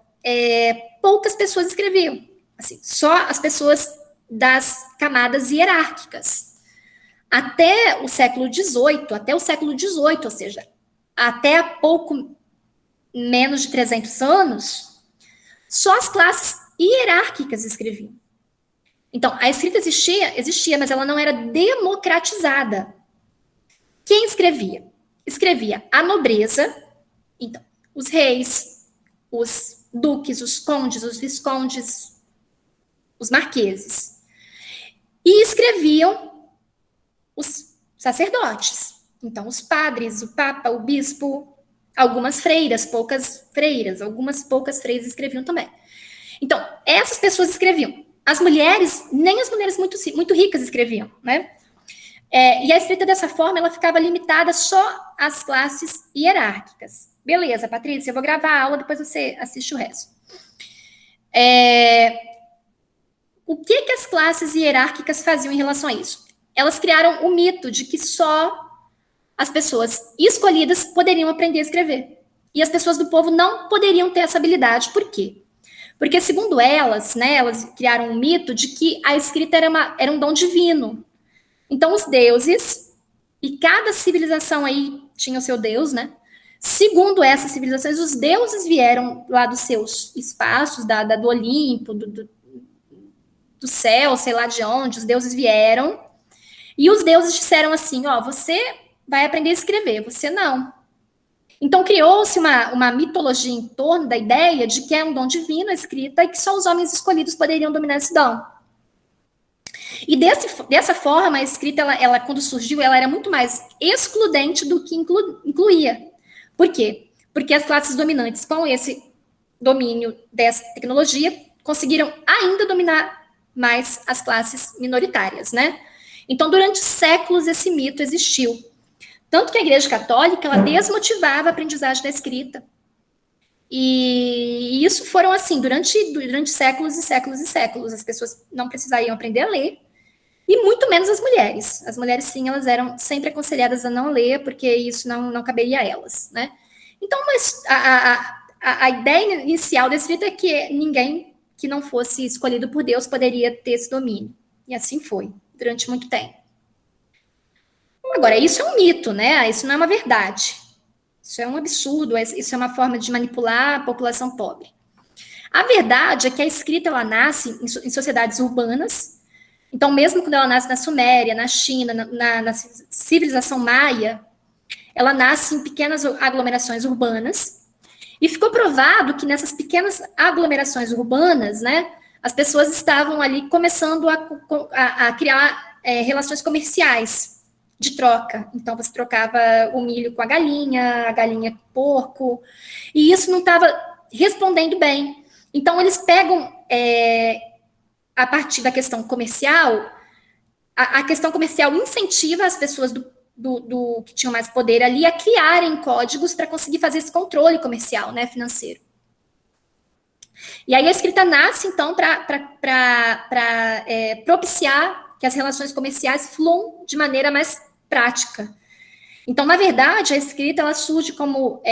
poucas pessoas escreviam. Assim, só as pessoas das camadas hierárquicas. Até o século XVIII, ou seja, até há pouco menos de 300 anos, só as classes hierárquicas escreviam. Então, a escrita existia, mas ela não era democratizada. Quem escrevia? Escrevia a nobreza, então, os reis, os duques, os condes, os viscondes, os marqueses. E escreviam os sacerdotes. Então, os padres, o papa, o bispo, algumas freiras, algumas poucas freiras escreviam também. Então, essas pessoas escreviam. As mulheres, nem as mulheres muito ricas escreviam, né? E a escrita dessa forma, ela ficava limitada só às classes hierárquicas. Beleza, Patrícia, eu vou gravar a aula, depois você assiste o resto. O que as classes hierárquicas faziam em relação a isso? elas criaram o mito de que só as pessoas escolhidas poderiam aprender a escrever. E as pessoas do povo não poderiam ter essa habilidade. Por quê? Porque, segundo elas, né, elas criaram um mito de que a escrita era um dom divino. Então, os deuses, e cada civilização aí tinha o seu deus, né? Segundo essas civilizações, os deuses vieram lá dos seus espaços, do Olimpo, do céu, sei lá de onde, os deuses vieram. E os deuses disseram assim, ó, você vai aprender a escrever, você não. Então, criou-se uma mitologia em torno da ideia de que é um dom divino a escrita e que só os homens escolhidos poderiam dominar esse dom. E dessa forma, a escrita, ela, quando surgiu, ela era muito mais excludente do que incluía. Por quê? Porque as classes dominantes, com esse domínio dessa tecnologia, conseguiram ainda dominar mais as classes minoritárias, né? Então, durante séculos, esse mito existiu. Tanto que a Igreja Católica, ela desmotivava a aprendizagem da escrita. E isso foram assim, durante séculos e séculos e séculos. As pessoas não precisariam aprender a ler, e muito menos as mulheres. As mulheres, sim, elas eram sempre aconselhadas a não ler, porque isso não caberia a elas, né? Então, mas a ideia inicial da escrita é que ninguém que não fosse escolhido por Deus poderia ter esse domínio. E assim foi, durante muito tempo. Agora, isso é um mito, né? Isso não é uma verdade. Isso é um absurdo, isso é uma forma de manipular a população pobre. A verdade é que a escrita, ela nasce em sociedades urbanas. Então, mesmo quando ela nasce na Suméria, na China, na civilização maia, ela nasce em pequenas aglomerações urbanas. E ficou provado que nessas pequenas aglomerações urbanas, né, as pessoas estavam ali começando a criar relações comerciais de troca. Então, você trocava o milho com a galinha com o porco, e isso não estava respondendo bem. Então, eles pegam, a partir da questão comercial, a questão comercial incentiva as pessoas que tinham mais poder ali a criarem códigos para conseguir fazer esse controle comercial, né, financeiro. E aí a escrita nasce, então, para propiciar que as relações comerciais fluam de maneira mais prática. Então, na verdade, a escrita, ela surge como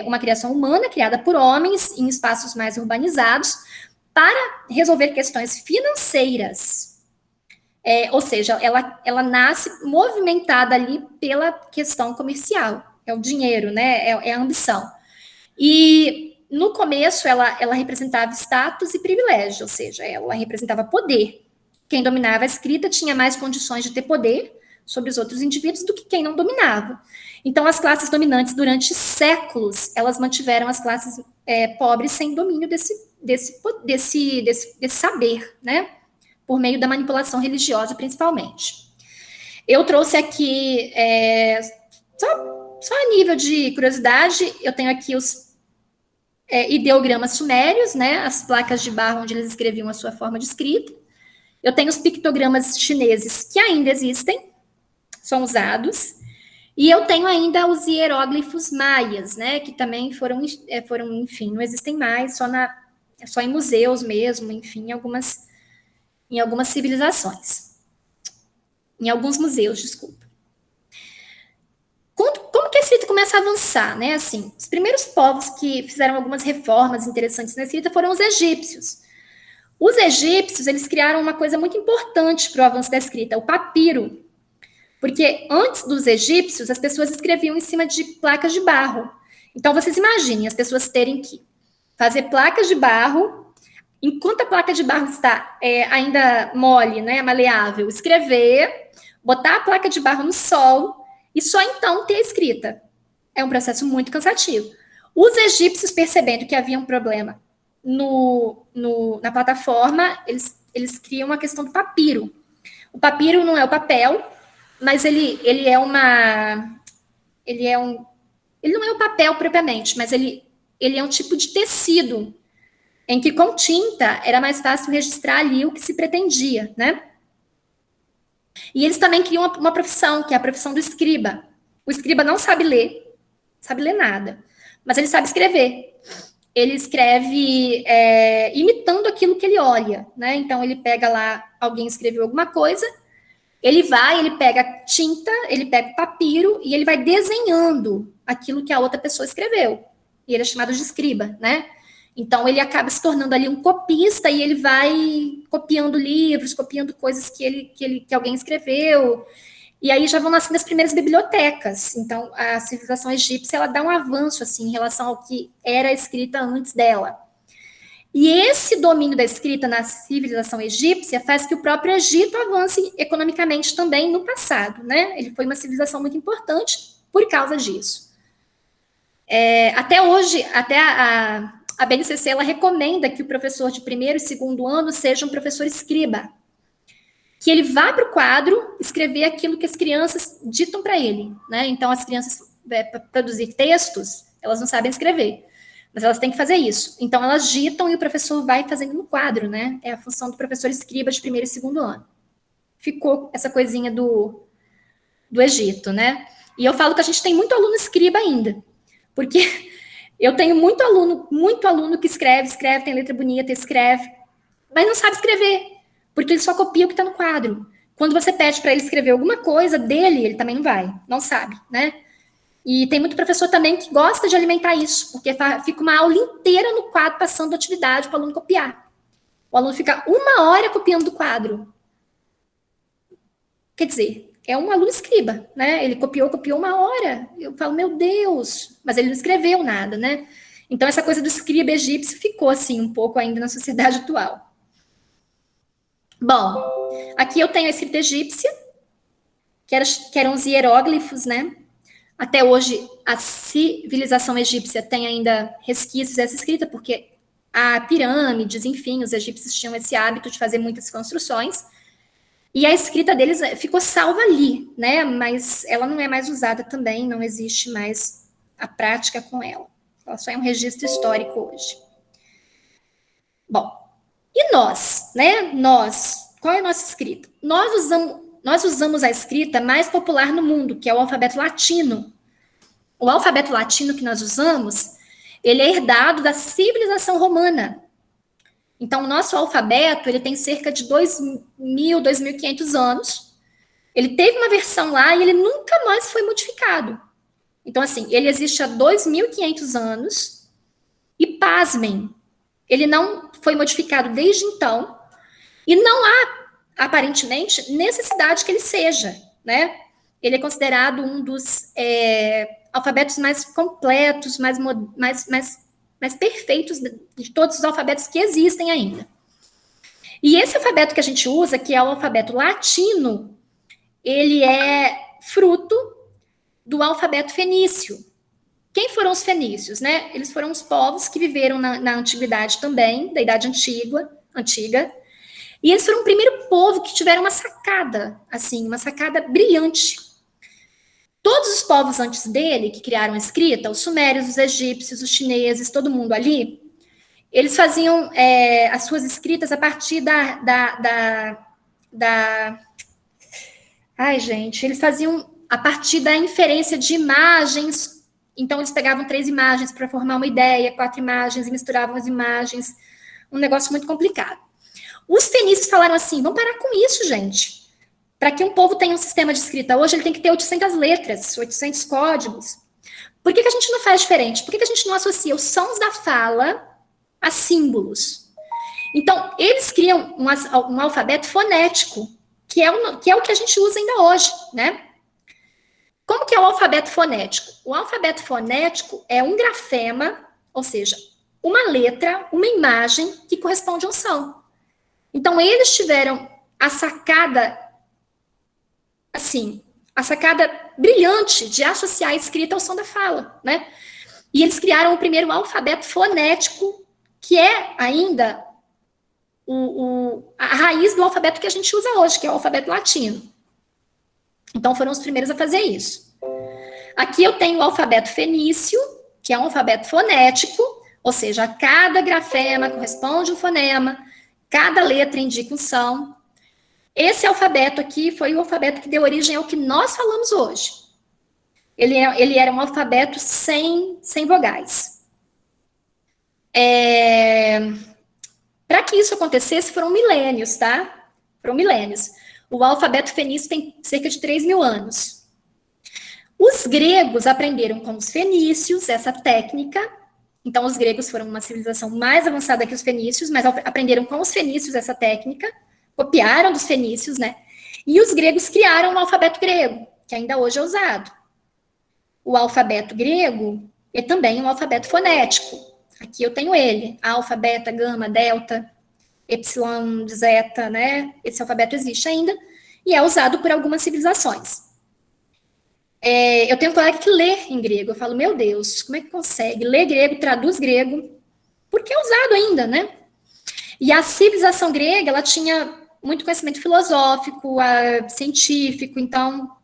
uma criação humana, criada por homens em espaços mais urbanizados, para resolver questões financeiras. Ou seja, ela nasce movimentada ali pela questão comercial. É o dinheiro, né? É a ambição. E, no começo, ela representava status e privilégio, ou seja, ela representava poder. Quem dominava a escrita tinha mais condições de ter poder sobre os outros indivíduos do que quem não dominava. Então, as classes dominantes, durante séculos, elas mantiveram as classes pobres sem domínio desse saber, né? Por meio da manipulação religiosa, principalmente. Eu trouxe aqui, só a nível de curiosidade, eu tenho aqui os ideogramas sumérios, né? As placas de barro onde eles escreviam a sua forma de escrita. Eu tenho os pictogramas chineses que ainda existem, são usados, e eu tenho ainda os hieróglifos maias, né, que também foram, enfim, não existem mais, só em museus mesmo, enfim, em algumas civilizações. Em alguns museus, desculpa. Como que a escrita começa a avançar, né, assim, os primeiros povos que fizeram algumas reformas interessantes na escrita foram os egípcios. Os egípcios, eles criaram uma coisa muito importante para o avanço da escrita, o papiro. Porque antes dos egípcios, as pessoas escreviam em cima de placas de barro. Então, vocês imaginem as pessoas terem que fazer placas de barro, enquanto a placa de barro está ainda mole, né, maleável, escrever, botar a placa de barro no sol e só então ter a escrita. É um processo muito cansativo. Os egípcios, percebendo que havia um problema na plataforma, eles criam a questão do papiro. O papiro não é o papel, mas ele não é o papel propriamente, mas ele é um tipo de tecido em que com tinta era mais fácil registrar ali o que se pretendia, né? E eles também criam uma profissão, que é a profissão do escriba. O escriba não sabe ler nada, mas ele sabe escrever. Ele escreve imitando aquilo que ele olha, né? Então ele pega lá, alguém escreveu alguma coisa, Ele pega tinta, ele pega papiro e ele vai desenhando aquilo que a outra pessoa escreveu. E ele é chamado de escriba, né? Então, ele acaba se tornando ali um copista e ele vai copiando livros, copiando coisas que alguém escreveu. E aí já vão nascendo as primeiras bibliotecas. Então, a civilização egípcia, ela dá um avanço, assim, em relação ao que era a escrita antes dela. E esse domínio da escrita na civilização egípcia faz que o próprio Egito avance economicamente também no passado, né? Ele foi uma civilização muito importante por causa disso. Até hoje, até a BNCC, ela recomenda que o professor de primeiro e segundo ano seja um professor escriba, que ele vá para o quadro escrever aquilo que as crianças ditam para ele, né? Então, as crianças, para produzir textos, elas não sabem escrever, mas elas têm que fazer isso. Então, elas ditam e o professor vai fazendo no quadro, né? É a função do professor escriba de primeiro e segundo ano. Ficou essa coisinha do Egito, né? E eu falo que a gente tem muito aluno escriba ainda, porque eu tenho muito aluno que escreve, tem letra bonita, escreve, mas não sabe escrever, porque ele só copia o que está no quadro. Quando você pede para ele escrever alguma coisa dele, ele também não sabe, né? E tem muito professor também que gosta de alimentar isso, porque fica uma aula inteira no quadro passando atividade para o aluno copiar. O aluno fica 1 hora copiando do quadro. Quer dizer, é um aluno escriba, né? Ele copiou 1 hora. Eu falo, meu Deus, mas ele não escreveu nada, né? Então, essa coisa do escriba egípcio ficou, assim, um pouco ainda na sociedade atual. Bom, aqui eu tenho a escrita egípcia, que eram os hieróglifos, né? Até hoje, a civilização egípcia tem ainda resquícios dessa escrita, porque há pirâmides, enfim, os egípcios tinham esse hábito de fazer muitas construções, e a escrita deles ficou salva ali, né? Mas ela não é mais usada também, não existe mais a prática com ela. Ela só é um registro histórico hoje. Bom, e nós, né? Qual é a nossa escrita? Nós usamos a escrita mais popular no mundo, que é o alfabeto latino. O alfabeto latino que nós usamos, ele é herdado da civilização romana. Então, o nosso alfabeto, ele tem cerca de 2.000, 2.500 anos. Ele teve uma versão lá e ele nunca mais foi modificado. Então, assim, ele existe há 2.500 anos e, pasmem, ele não foi modificado desde então e não há, aparentemente, necessidade que ele seja, né? Ele é considerado um dos alfabetos mais completos, mais perfeitos de todos os alfabetos que existem ainda. E esse alfabeto que a gente usa, que é o alfabeto latino, ele é fruto do alfabeto fenício. Quem foram os fenícios, né? Eles foram os povos que viveram na antiguidade também, da Idade Antiga, e eles foram o primeiro povo que tiveram uma sacada, assim, uma sacada brilhante. Todos os povos antes dele, que criaram a escrita, os sumérios, os egípcios, os chineses, todo mundo ali, eles faziam as suas escritas a partir Ai, gente, eles faziam a partir da inferência de imagens. Então, eles pegavam 3 imagens para formar uma ideia, 4 imagens, e misturavam as imagens. Um negócio muito complicado. Os fenícios falaram assim, vamos parar com isso, gente. Para que um povo tenha um sistema de escrita hoje, ele tem que ter 800 letras, 800 códigos. Por que a gente não faz diferente? Por que a gente não associa os sons da fala a símbolos? Então, eles criam um alfabeto fonético, que é o que a gente usa ainda hoje, né? Como que é o alfabeto fonético? O alfabeto fonético é um grafema, ou seja, uma letra, uma imagem que corresponde a um som. Então, eles tiveram a sacada, assim, a sacada brilhante de associar a escrita ao som da fala, né? E eles criaram o primeiro alfabeto fonético, que é ainda a raiz do alfabeto que a gente usa hoje, que é o alfabeto latino. Então, foram os primeiros a fazer isso. Aqui eu tenho o alfabeto fenício, que é um alfabeto fonético, ou seja, cada grafema corresponde a um fonema, cada letra indica um som. Esse alfabeto aqui foi o alfabeto que deu origem ao que nós falamos hoje. Ele era um alfabeto sem vogais. Para que isso acontecesse, foram milênios, tá? Foram milênios. O alfabeto fenício tem cerca de 3.000 anos. Os gregos aprenderam com os fenícios essa técnica. Então, os gregos foram uma civilização mais avançada que os fenícios, mas aprenderam com os fenícios essa técnica, copiaram dos fenícios, né? E os gregos criaram o alfabeto grego, que ainda hoje é usado. O alfabeto grego é também um alfabeto fonético. Aqui eu tenho ele, alfa, beta, gama, delta, epsilon, zeta, né? Esse alfabeto existe ainda e é usado por algumas civilizações. Eu tenho um colega que lê em grego. Eu falo, meu Deus, como é que consegue? Lê grego, traduz grego, porque é usado ainda, né? E a civilização grega, ela tinha muito conhecimento filosófico, científico, então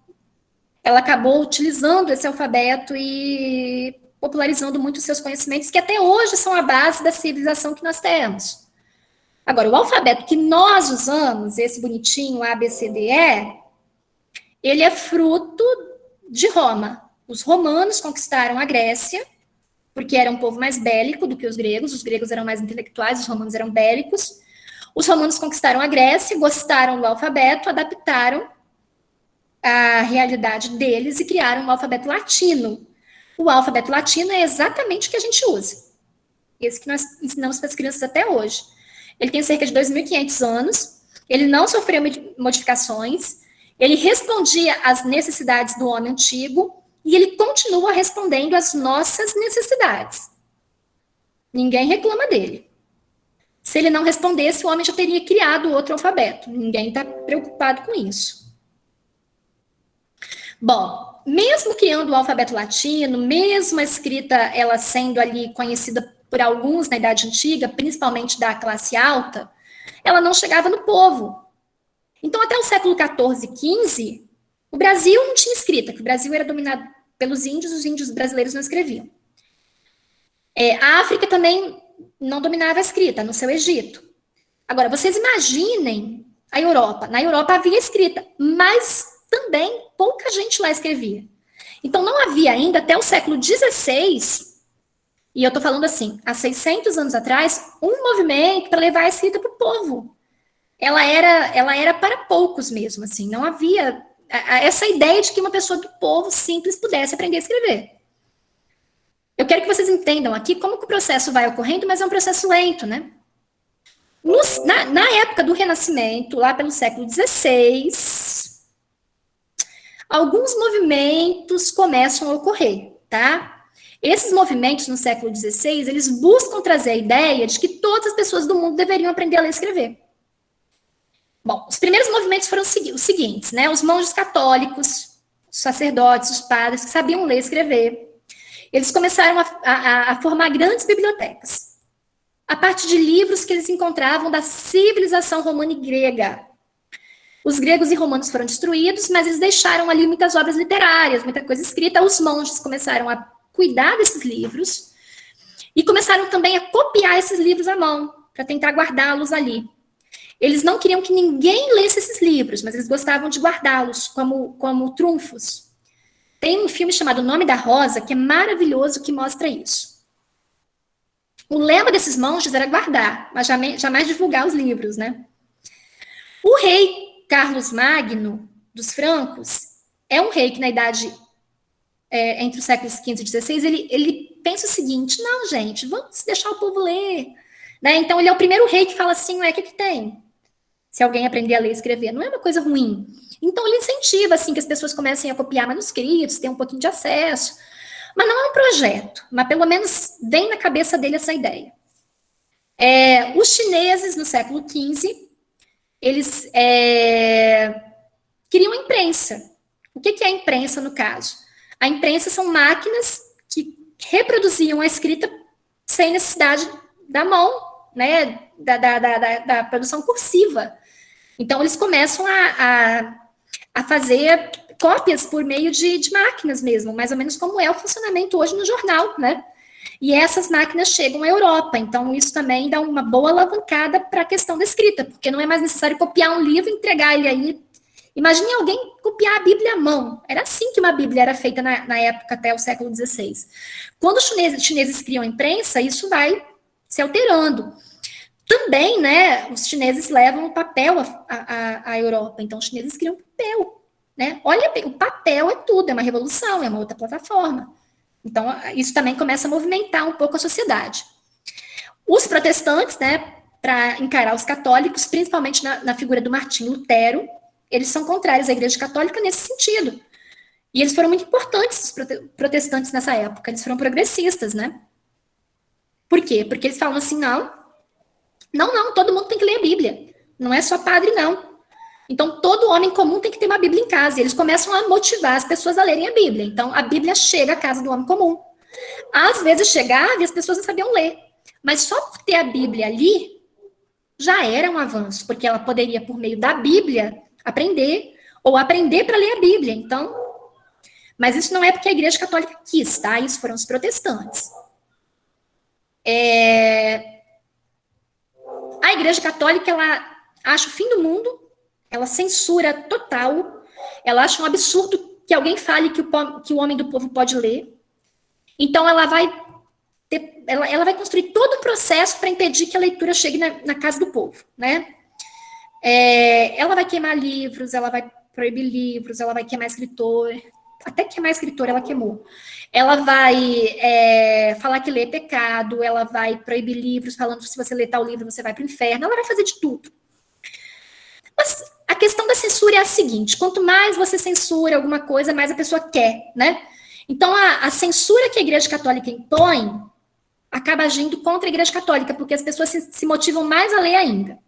ela acabou utilizando esse alfabeto e popularizando muito os seus conhecimentos, que até hoje são a base da civilização que nós temos. Agora, o alfabeto que nós usamos, esse bonitinho A, B, C, D, E, ele é fruto de Roma. Os romanos conquistaram a Grécia, porque era um povo mais bélico do que os gregos eram mais intelectuais, os romanos eram bélicos. Os romanos conquistaram a Grécia, gostaram do alfabeto, adaptaram a realidade deles e criaram o alfabeto latino. O alfabeto latino é exatamente o que a gente usa. Esse que nós ensinamos para as crianças até hoje. Ele tem cerca de 2.500 anos, ele não sofreu modificações, ele respondia às necessidades do homem antigo e ele continua respondendo às nossas necessidades. Ninguém reclama dele. Se ele não respondesse, o homem já teria criado outro alfabeto. Ninguém está preocupado com isso. Bom, mesmo criando o alfabeto latino, mesmo a escrita ela sendo ali conhecida por alguns na Idade Antiga, principalmente da classe alta, ela não chegava no povo. Então, até o século XIV e XV, o Brasil não tinha escrita, porque o Brasil era dominado pelos índios, os índios brasileiros não escreviam. A África também não dominava a escrita, no seu Egito. Agora, vocês imaginem a Europa. Na Europa havia escrita, mas também pouca gente lá escrevia. Então, não havia ainda, até o século XVI, e eu estou falando assim, há 600 anos atrás, um movimento para levar a escrita para o povo. Ela era para poucos mesmo, assim, não havia essa ideia de que uma pessoa do povo simples pudesse aprender a escrever. Eu quero que vocês entendam aqui como que o processo vai ocorrendo, mas é um processo lento, né? Na época do Renascimento, lá pelo século XVI, alguns movimentos começam a ocorrer, tá? Esses movimentos no século XVI, eles buscam trazer a ideia de que todas as pessoas do mundo deveriam aprender a ler e escrever. Bom, os primeiros movimentos foram os seguintes, né? Os monges católicos, os sacerdotes, os padres que sabiam ler e escrever. Eles começaram a formar grandes bibliotecas, a partir de livros que eles encontravam da civilização romana e grega. Os gregos e romanos foram destruídos, mas eles deixaram ali muitas obras literárias, muita coisa escrita. Os monges começaram a cuidar desses livros e começaram também a copiar esses livros à mão, para tentar guardá-los ali. Eles não queriam que ninguém lesse esses livros, mas eles gostavam de guardá-los como trunfos. Tem um filme chamado O Nome da Rosa, que é maravilhoso, que mostra isso. O lema desses monges era guardar, mas jamais divulgar os livros, né? O rei Carlos Magno, dos francos, é um rei que na idade, entre os séculos XV e XVI, ele pensa o seguinte, não, gente, vamos deixar o povo ler. Né? Então, ele é o primeiro rei que fala assim, o que tem? Se alguém aprender a ler e escrever, não é uma coisa ruim. Então, ele incentiva, assim, que as pessoas comecem a copiar manuscritos, ter um pouquinho de acesso. Mas não é um projeto, mas pelo menos vem na cabeça dele essa ideia. Os chineses, no século XV, eles criam a imprensa. O que é a imprensa, no caso? A imprensa são máquinas que reproduziam a escrita sem necessidade da mão, né, da produção cursiva. Então, eles começam a fazer cópias por meio de máquinas mesmo, mais ou menos como é o funcionamento hoje no jornal, né? E essas máquinas chegam à Europa, então isso também dá uma boa alavancada para a questão da escrita, porque não é mais necessário copiar um livro e entregar ele aí. Imagine alguém copiar a Bíblia à mão. Era assim que uma Bíblia era feita na época, até o século XVI. Quando os chineses criam a imprensa, isso vai se alterando. Também, né, os chineses levam o papel à Europa, então os chineses criam papel, né? Olha, o papel é tudo, é uma revolução, é uma outra plataforma. Então, isso também começa a movimentar um pouco a sociedade. Os protestantes, né, para encarar os católicos, principalmente na figura do Martinho Lutero, eles são contrários à Igreja Católica nesse sentido. E eles foram muito importantes, os protestantes nessa época, eles foram progressistas, né? Por quê? Porque eles falam assim, não, todo mundo tem que ler a Bíblia. Não é só padre, não. Então, todo homem comum tem que ter uma Bíblia em casa. E eles começam a motivar as pessoas a lerem a Bíblia. Então, a Bíblia chega à casa do homem comum. Às vezes chegava e as pessoas não sabiam ler. Mas só por ter a Bíblia ali, já era um avanço. Porque ela poderia, por meio da Bíblia, aprender, ou aprender para ler a Bíblia. Então, mas isso não é porque a Igreja Católica quis, tá? Isso foram os protestantes. A Igreja Católica, ela acha o fim do mundo, ela censura total, ela acha um absurdo que alguém fale que o homem do povo pode ler. Então, ela vai construir todo um processo para impedir que a leitura chegue na casa do povo, né? Ela vai queimar livros, ela vai proibir livros, ela vai queimar escritor, até queimar escritor ela queimou. Ela vai falar que ler é pecado, ela vai proibir livros, falando que se você ler tal livro, você vai para o inferno, ela vai fazer de tudo. Mas a questão da censura é a seguinte, quanto mais você censura alguma coisa, mais a pessoa quer, né? Então, a censura que a Igreja Católica impõe acaba agindo contra a Igreja Católica, porque as pessoas se motivam mais a ler ainda.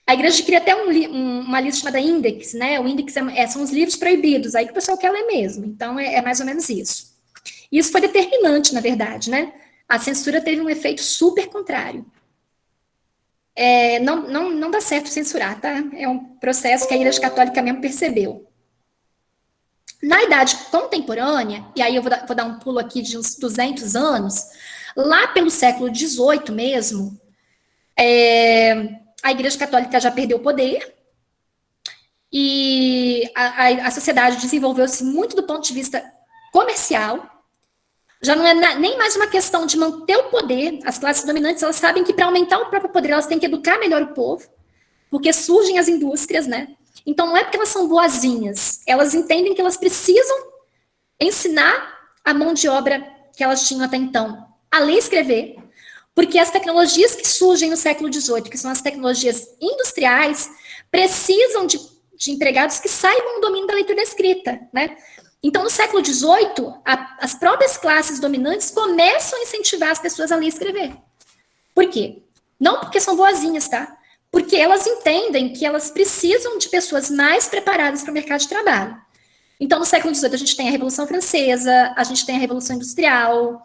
A igreja cria até uma lista chamada Index, né? O Index são os livros proibidos, aí que o pessoal quer ler mesmo. Então, é mais ou menos isso. E isso foi determinante, na verdade, né? A censura teve um efeito super contrário. Não dá certo censurar, tá? É um processo que a Igreja Católica mesmo percebeu. Na Idade Contemporânea, e aí eu vou dar um pulo aqui de uns 200 anos, lá pelo século XVIII mesmo, a Igreja Católica já perdeu o poder e a sociedade desenvolveu-se muito do ponto de vista comercial. Já não é nem mais uma questão de manter o poder. As classes dominantes, elas sabem que para aumentar o próprio poder, elas têm que educar melhor o povo, porque surgem as indústrias, né? Então, não é porque elas são boazinhas. Elas entendem que elas precisam ensinar a mão de obra que elas tinham até então a ler e escrever, porque as tecnologias que surgem no século XVIII, que são as tecnologias industriais, precisam de empregados que saibam o domínio da leitura e da escrita, né? Então, no século XVIII, as próprias classes dominantes começam a incentivar as pessoas a ler e escrever. Por quê? Não porque são boazinhas, tá? Porque elas entendem que elas precisam de pessoas mais preparadas para o mercado de trabalho. Então, no século XVIII, a gente tem a Revolução Francesa, a gente tem a Revolução Industrial,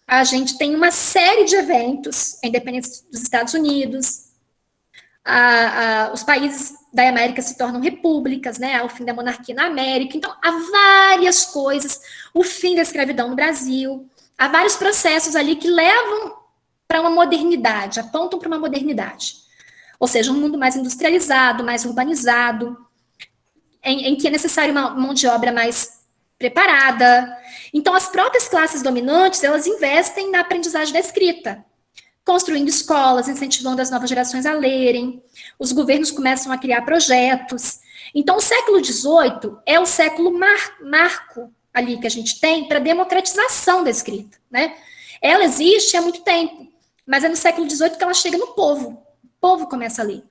a gente tem uma série de eventos, a independência dos Estados Unidos, os países da América se tornam repúblicas, né? O fim da monarquia na América. Então, há várias coisas, o fim da escravidão no Brasil, há vários processos ali que levam para uma modernidade, apontam para uma modernidade. Ou seja, um mundo mais industrializado, mais urbanizado, em que é necessário uma mão de obra mais preparada. Então, as próprias classes dominantes, elas investem na aprendizagem da escrita, construindo escolas, incentivando as novas gerações a lerem, os governos começam a criar projetos. Então, o século XVIII é o século marco ali que a gente tem para a democratização da escrita, né? Ela existe há muito tempo, mas é no século XVIII que ela chega no povo. O povo começa a ler.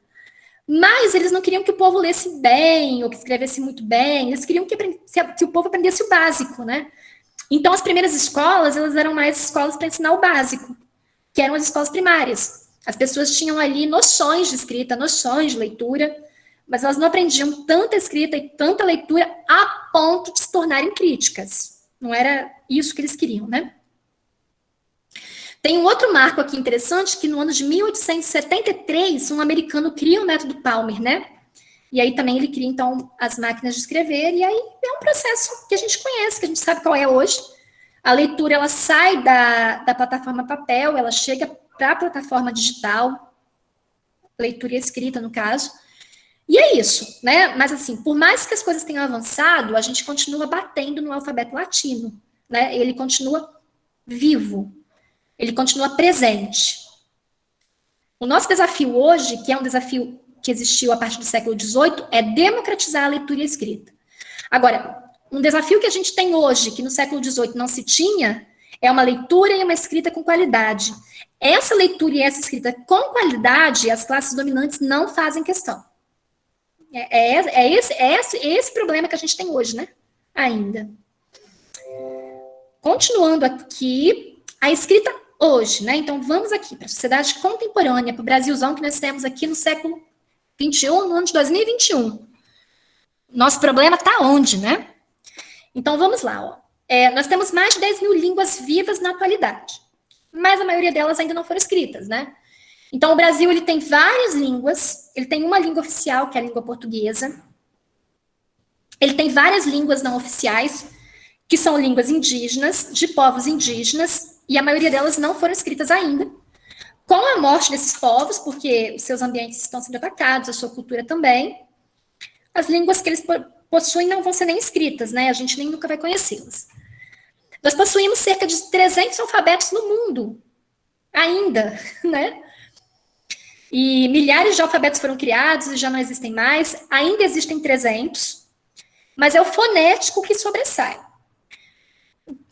Mas eles não queriam que o povo lesse bem, ou que escrevesse muito bem, eles queriam que o povo aprendesse o básico, né? Então, as primeiras escolas, elas eram mais escolas para ensinar o básico, que eram as escolas primárias. As pessoas tinham ali noções de escrita, noções de leitura, mas elas não aprendiam tanta escrita e tanta leitura a ponto de se tornarem críticas. Não era isso que eles queriam, né? Tem um outro marco aqui interessante, que no ano de 1873, um americano cria o método Palmer, né? E aí também ele cria, então, as máquinas de escrever, e aí é um processo que a gente conhece, que a gente sabe qual é hoje. A leitura, ela sai da plataforma papel, ela chega para a plataforma digital, leitura e escrita, no caso. E é isso, né? Mas, assim, por mais que as coisas tenham avançado, a gente continua batendo no alfabeto latino, né? Ele continua vivo. Ele continua presente. O nosso desafio hoje, que é um desafio que existiu a partir do século XVIII, é democratizar a leitura e a escrita. Agora, um desafio que a gente tem hoje, que no século XVIII não se tinha, é uma leitura e uma escrita com qualidade. Essa leitura e essa escrita com qualidade, as classes dominantes não fazem questão. É esse problema que a gente tem hoje, né? Ainda. Continuando aqui, a escrita hoje, né? Então, vamos aqui para a sociedade contemporânea, para o Brasilzão que nós temos aqui no século XXI, no ano de 2021. Nosso problema está onde, né? Então, vamos lá. Ó. Nós temos mais de 10 mil línguas vivas na atualidade, mas a maioria delas ainda não foram escritas, né? Então, o Brasil ele tem várias línguas, ele tem uma língua oficial, que é a língua portuguesa, ele tem várias línguas não oficiais, que são línguas indígenas, de povos indígenas, e a maioria delas não foram escritas ainda. Com a morte desses povos, porque os seus ambientes estão sendo atacados, a sua cultura também, as línguas que eles possuem não vão ser nem escritas, né? A gente nem nunca vai conhecê-las. Nós possuímos cerca de 300 alfabetos no mundo, ainda, né? E milhares de alfabetos foram criados e já não existem mais, ainda existem 300, mas é o fonético que sobressai.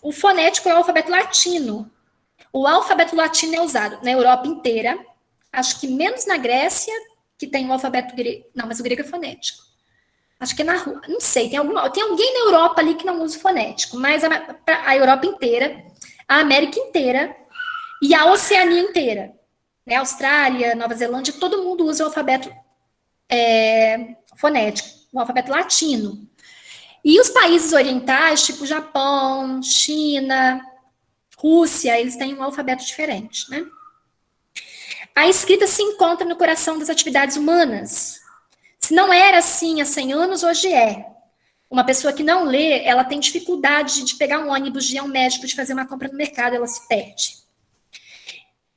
O fonético é o alfabeto latino. O alfabeto latino é usado na Europa inteira, acho que menos na Grécia, que tem o alfabeto grego. Não, mas o grego é fonético. Acho que é na rua, não sei, tem alguém na Europa ali que não usa o fonético, mas a Europa inteira, a América inteira e a Oceania inteira, né? Austrália, Nova Zelândia, todo mundo usa o alfabeto fonético, o alfabeto latino. E os países orientais, tipo Japão, China, Rússia, eles têm um alfabeto diferente, né? A escrita se encontra no coração das atividades humanas. Se não era assim há 100 anos, hoje é. Uma pessoa que não lê, ela tem dificuldade de pegar um ônibus, de ir ao médico, de fazer uma compra no mercado, ela se perde.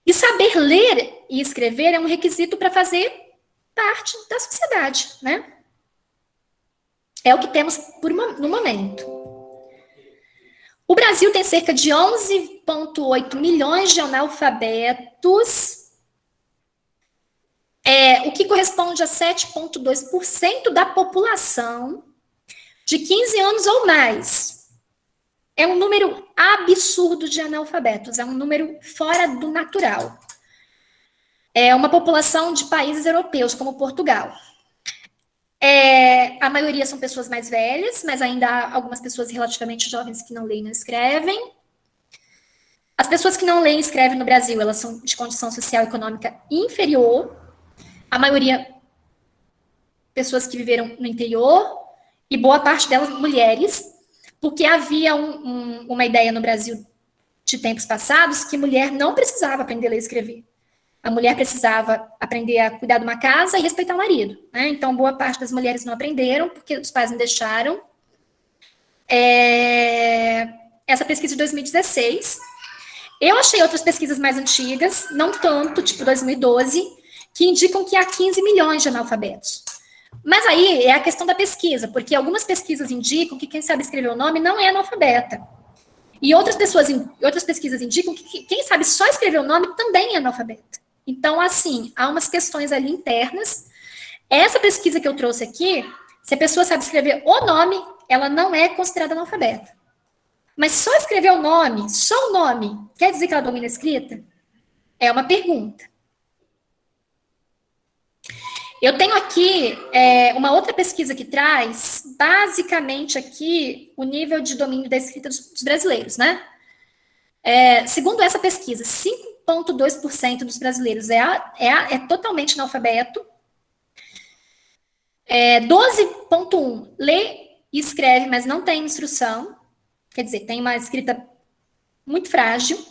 E saber ler e escrever é um requisito para fazer parte da sociedade, né? É o que temos no momento. O Brasil tem cerca de 11,8 milhões de analfabetos, o que corresponde a 7,2% da população de 15 anos ou mais. É um número absurdo de analfabetos, é um número fora do natural. É uma população de países europeus, como Portugal. A maioria são pessoas mais velhas, mas ainda há algumas pessoas relativamente jovens que não leem e não escrevem. As pessoas que não leem e escrevem no Brasil, elas são de condição social e econômica inferior. A maioria, pessoas que viveram no interior, e boa parte delas mulheres, porque havia uma ideia no Brasil de tempos passados que mulher não precisava aprender a ler e escrever. A mulher precisava aprender a cuidar de uma casa e respeitar o marido, né? Então, boa parte das mulheres não aprenderam, porque os pais não deixaram. Essa pesquisa de 2016. Eu achei outras pesquisas mais antigas, não tanto, tipo 2012, que indicam que há 15 milhões de analfabetos. Mas aí é a questão da pesquisa, porque algumas pesquisas indicam que quem sabe escrever o nome não é analfabeta. E outras pesquisas indicam que quem sabe só escrever o nome também é analfabeta. Então, assim, há umas questões ali internas. Essa pesquisa que eu trouxe aqui, se a pessoa sabe escrever o nome, ela não é considerada analfabeta. Mas só escrever o nome, só o nome, quer dizer que ela domina a escrita? É uma pergunta. Eu tenho aqui uma outra pesquisa que traz, basicamente aqui, o nível de domínio da escrita dos brasileiros, né? Segundo essa pesquisa, 5,2% dos brasileiros é totalmente analfabeto. 12,1% lê e escreve, mas não tem instrução. Quer dizer, tem uma escrita muito frágil.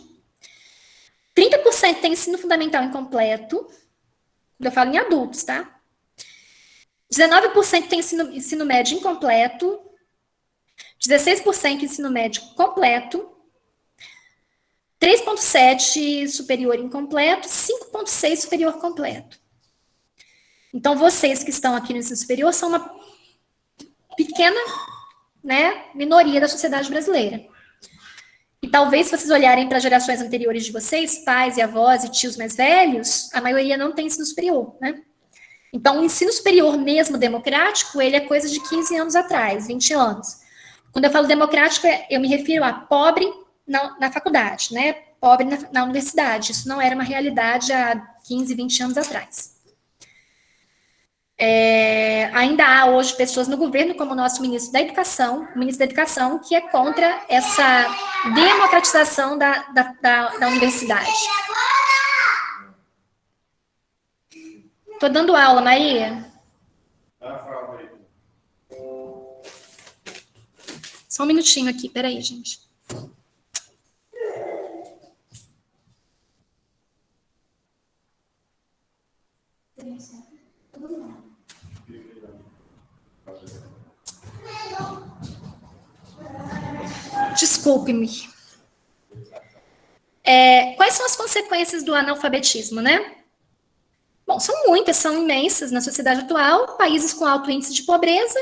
30% tem ensino fundamental incompleto. Eu falo em adultos, tá? 19% tem ensino médio incompleto, 16% ensino médio completo, 3,7% superior incompleto, 5,6% superior completo. Então, vocês que estão aqui no ensino superior são uma pequena, né, minoria da sociedade brasileira. E talvez, se vocês olharem para gerações anteriores de vocês, pais e avós e tios mais velhos, a maioria não tem ensino superior, né? Então, o ensino superior mesmo democrático, ele é coisa de 15 anos atrás, 20 anos. Quando eu falo democrático, eu me refiro a pobre na faculdade, né? Pobre na universidade. Isso não era uma realidade há 15, 20 anos atrás. Ainda há hoje pessoas no governo, como o nosso ministro da Educação, que é contra essa democratização da universidade. Estou dando aula, Maria. Só um minutinho aqui, peraí, gente. Desculpe-me. Quais são as consequências do analfabetismo, né? Bom, são muitas, são imensas na sociedade atual. Países com alto índice de pobreza,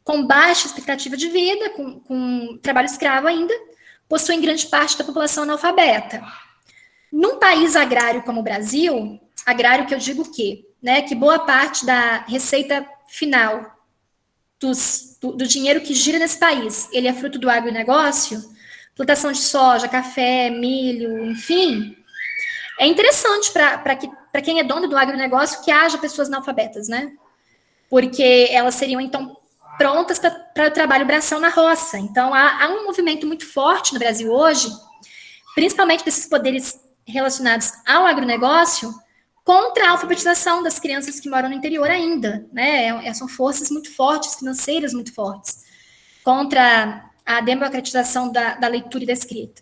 com baixa expectativa de vida, com trabalho escravo ainda, possuem grande parte da população analfabeta. Num país agrário como o Brasil, agrário que eu digo o quê? Né, que boa parte da receita final do dinheiro que gira nesse país, ele é fruto do agronegócio, plantação de soja, café, milho, enfim. É interessante para quem é dono do agronegócio que haja pessoas analfabetas, né? Porque elas seriam, então, prontas para o trabalho braçal na roça. Então, há um movimento muito forte no Brasil hoje, principalmente desses poderes relacionados ao agronegócio, contra a alfabetização das crianças que moram no interior ainda, né? São forças muito fortes, financeiras muito fortes, contra a democratização da leitura e da escrita.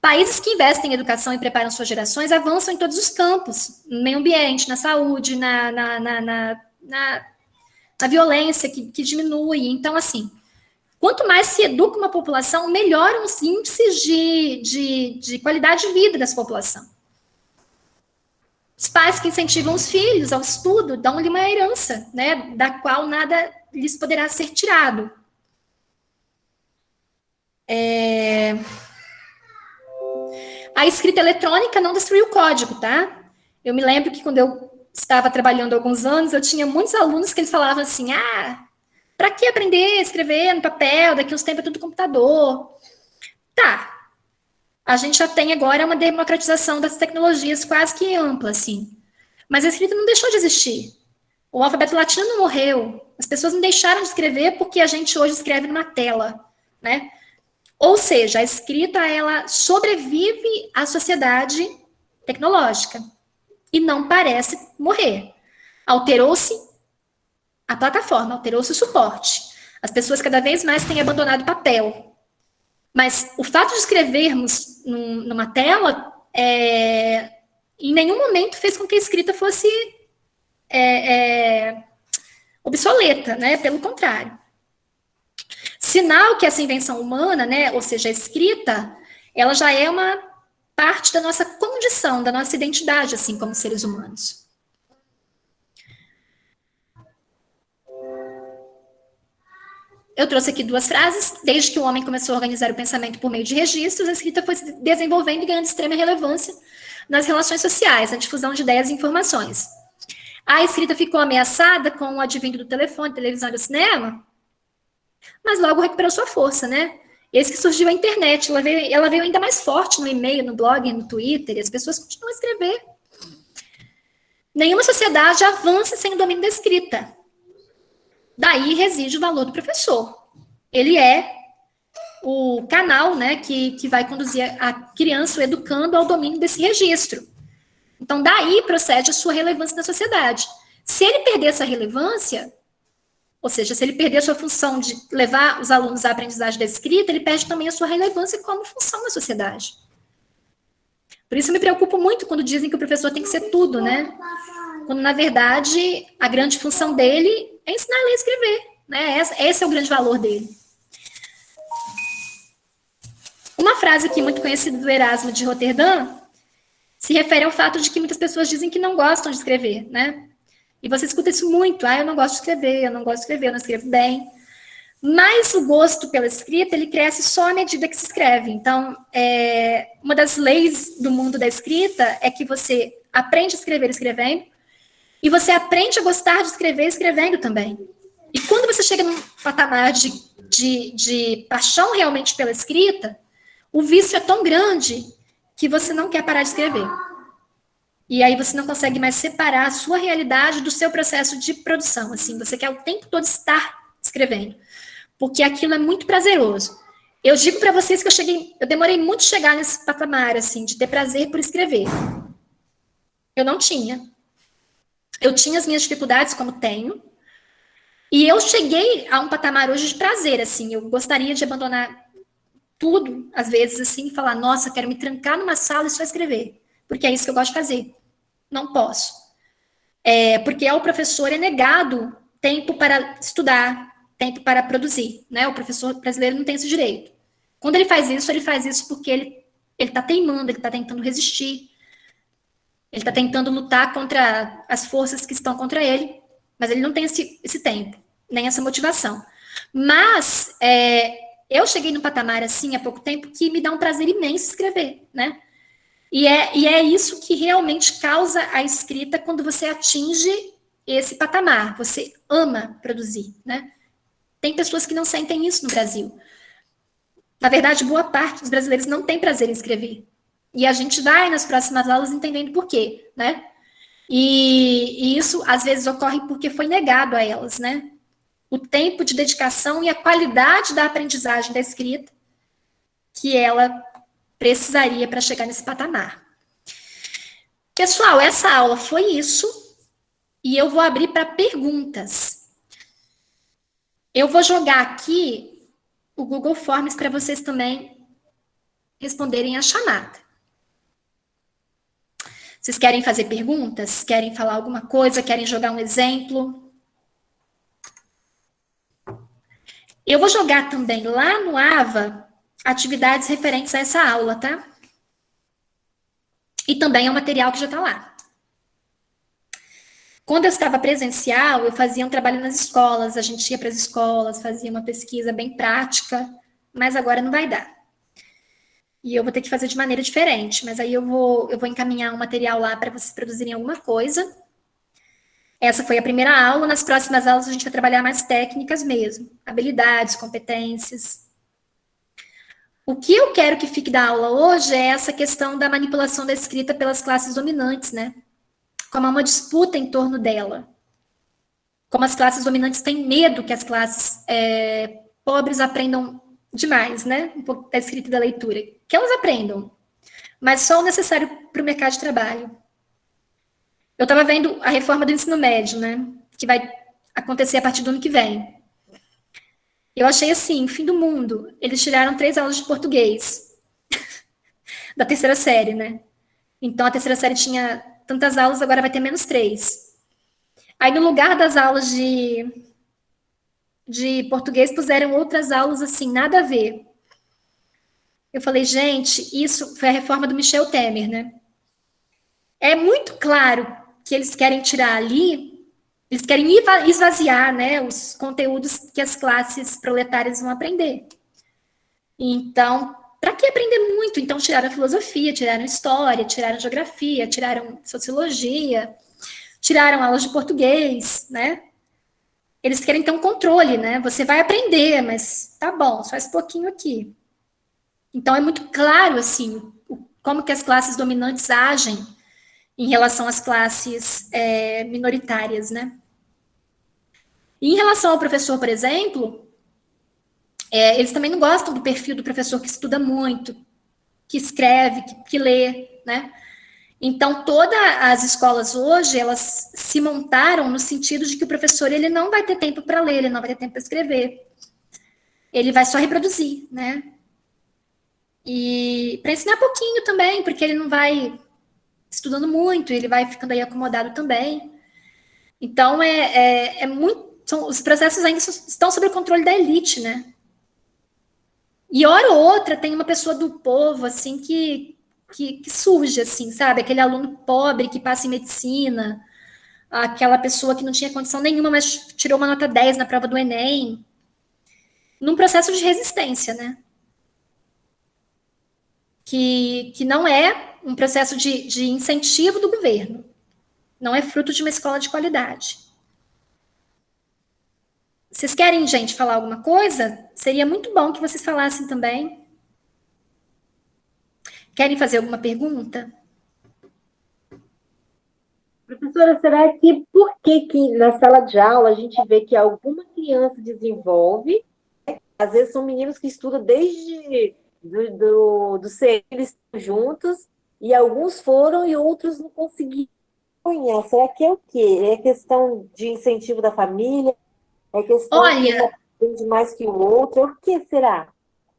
Países que investem em educação e preparam suas gerações avançam em todos os campos, no meio ambiente, na saúde, na violência que diminui. Então, assim, quanto mais se educa uma população, melhoram os índices de qualidade de vida dessa população. Os pais que incentivam os filhos ao estudo dão-lhe uma herança, né, da qual nada lhes poderá ser tirado. A escrita eletrônica não destruiu o código, tá? Eu me lembro que quando eu estava trabalhando há alguns anos, eu tinha muitos alunos que eles falavam assim, para que aprender a escrever no papel, daqui uns tempos é tudo computador. Tá. A gente já tem agora uma democratização das tecnologias quase que ampla, assim. Mas a escrita não deixou de existir. O alfabeto latino não morreu. As pessoas não deixaram de escrever porque a gente hoje escreve numa tela, né? Ou seja, a escrita, ela sobrevive à sociedade tecnológica e não parece morrer. Alterou-se a plataforma, alterou-se o suporte. As pessoas cada vez mais têm abandonado o papel. Mas o fato de escrevermos numa tela, em nenhum momento fez com que a escrita fosse obsoleta, né? Pelo contrário. Sinal que essa invenção humana, né, ou seja, a escrita, ela já é uma parte da nossa condição, da nossa identidade, assim, como seres humanos. Eu trouxe aqui duas frases. Desde que o homem começou a organizar o pensamento por meio de registros, a escrita foi se desenvolvendo e ganhando extrema relevância nas relações sociais, na difusão de ideias e informações. A escrita ficou ameaçada com o advento do telefone, televisão e do cinema, mas logo recuperou sua força, né? Eis que surgiu a internet, ela veio ainda mais forte no e-mail, no blog, no Twitter, e as pessoas continuam a escrever. Nenhuma sociedade avança sem o domínio da escrita. Daí reside o valor do professor. Ele é o canal, né, que vai conduzir a criança, o educando, ao domínio desse registro. Então, daí procede a sua relevância na sociedade. Se ele perder essa relevância, ou seja, se ele perder a sua função de levar os alunos à aprendizagem da escrita, ele perde também a sua relevância como função na sociedade. Por isso, eu me preocupo muito quando dizem que o professor tem que ser tudo, né? Quando, na verdade, a grande função dele é ensinar a ler e escrever, né? Esse é o grande valor dele. Uma frase aqui muito conhecida do Erasmo de Roterdã se refere ao fato de que muitas pessoas dizem que não gostam de escrever, né? E você escuta isso muito. Eu não gosto de escrever, eu não gosto de escrever, eu não escrevo bem. Mas o gosto pela escrita, ele cresce só à medida que se escreve. Então, uma das leis do mundo da escrita é que você aprende a escrever escrevendo, e você aprende a gostar de escrever escrevendo também. E quando você chega num patamar de paixão realmente pela escrita, o vício é tão grande que você não quer parar de escrever. E aí você não consegue mais separar a sua realidade do seu processo de produção. Assim, você quer o tempo todo estar escrevendo, porque aquilo é muito prazeroso. Eu digo para vocês que eu demorei muito a chegar nesse patamar, assim, de ter prazer por escrever. Eu não tinha. Eu tinha as minhas dificuldades, como tenho, e eu cheguei a um patamar hoje de prazer, assim, eu gostaria de abandonar tudo, às vezes, assim, e falar, nossa, quero me trancar numa sala e só escrever, porque é isso que eu gosto de fazer. Não posso. Porque ao professor é negado tempo para estudar, tempo para produzir, né? O professor brasileiro não tem esse direito. Quando ele faz isso porque ele está teimando, ele está tentando resistir, ele está tentando lutar contra as forças que estão contra ele, mas ele não tem esse tempo, nem essa motivação. Mas eu cheguei num patamar, assim, há pouco tempo, que me dá um prazer imenso escrever, né? E é isso que realmente causa a escrita quando você atinge esse patamar. Você ama produzir, né? Tem pessoas que não sentem isso no Brasil. Na verdade, boa parte dos brasileiros não tem prazer em escrever. E a gente vai nas próximas aulas entendendo por quê, né? E isso, às vezes, ocorre porque foi negado a elas, né? O tempo de dedicação e a qualidade da aprendizagem da escrita que ela precisaria para chegar nesse patamar. Pessoal, essa aula foi isso, e eu vou abrir para perguntas. Eu vou jogar aqui o Google Forms para vocês também responderem a chamada. Vocês querem fazer perguntas? Querem falar alguma coisa? Querem jogar um exemplo? Eu vou jogar também lá no AVA atividades referentes a essa aula, tá? E também é um material que já está lá. Quando eu estava presencial, eu fazia um trabalho nas escolas, a gente ia para as escolas, fazia uma pesquisa bem prática, mas agora não vai dar. E eu vou ter que fazer de maneira diferente, mas aí eu vou encaminhar um material lá para vocês produzirem alguma coisa. Essa foi a primeira aula, nas próximas aulas a gente vai trabalhar mais técnicas mesmo, habilidades, competências. O que eu quero que fique da aula hoje é essa questão da manipulação da escrita pelas classes dominantes, né? Como há uma disputa em torno dela. Como as classes dominantes têm medo que as classes pobres aprendam demais, né? Um pouco da escrita e da leitura. Que elas aprendam, mas só o necessário para o mercado de trabalho. Eu estava vendo a reforma do ensino médio, né? Que vai acontecer a partir do ano que vem. Eu achei assim, fim do mundo. Eles tiraram 3 aulas de português da terceira série, né? Então, a terceira série tinha tantas aulas, agora vai ter menos 3. Aí, no lugar das aulas de português, puseram outras aulas, assim, nada a ver. Eu falei, gente, isso foi a reforma do Michel Temer, né? É muito claro que eles querem tirar ali, eles querem esvaziar, né, os conteúdos que as classes proletárias vão aprender. Então, para que aprender muito? Então, tiraram filosofia, tiraram história, tiraram geografia, tiraram sociologia, tiraram aulas de português, né? Eles querem ter um controle, né? Você vai aprender, mas tá bom, só esse pouquinho aqui. Então, é muito claro, assim, como que as classes dominantes agem em relação às classes minoritárias, né? E em relação ao professor, por exemplo, eles também não gostam do perfil do professor que estuda muito, que escreve, que lê, né? Então, todas as escolas hoje, elas se montaram no sentido de que o professor, ele não vai ter tempo para ler, ele não vai ter tempo para escrever. Ele vai só reproduzir, né? E para ensinar pouquinho também, porque ele não vai estudando muito, ele vai ficando aí acomodado também. Então, os processos ainda estão sob o controle da elite, né? E hora ou outra tem uma pessoa do povo, assim, que surge, assim, sabe? Aquele aluno pobre que passa em medicina, aquela pessoa que não tinha condição nenhuma, mas tirou uma nota 10 na prova do Enem. num processo de resistência, né? Que não é um processo de incentivo do governo. Não é fruto de uma escola de qualidade. Vocês querem, gente, falar alguma coisa? Seria muito bom que vocês falassem também. Querem fazer alguma pergunta? Professora, será que por que na sala de aula a gente vê que alguma criança desenvolve, às vezes são meninos que estudam desde do ser, eles estão juntos, e alguns foram e outros não conseguiram. Será que é o quê? É questão de incentivo da família? É questão de um aprende mais que o outro? O que será?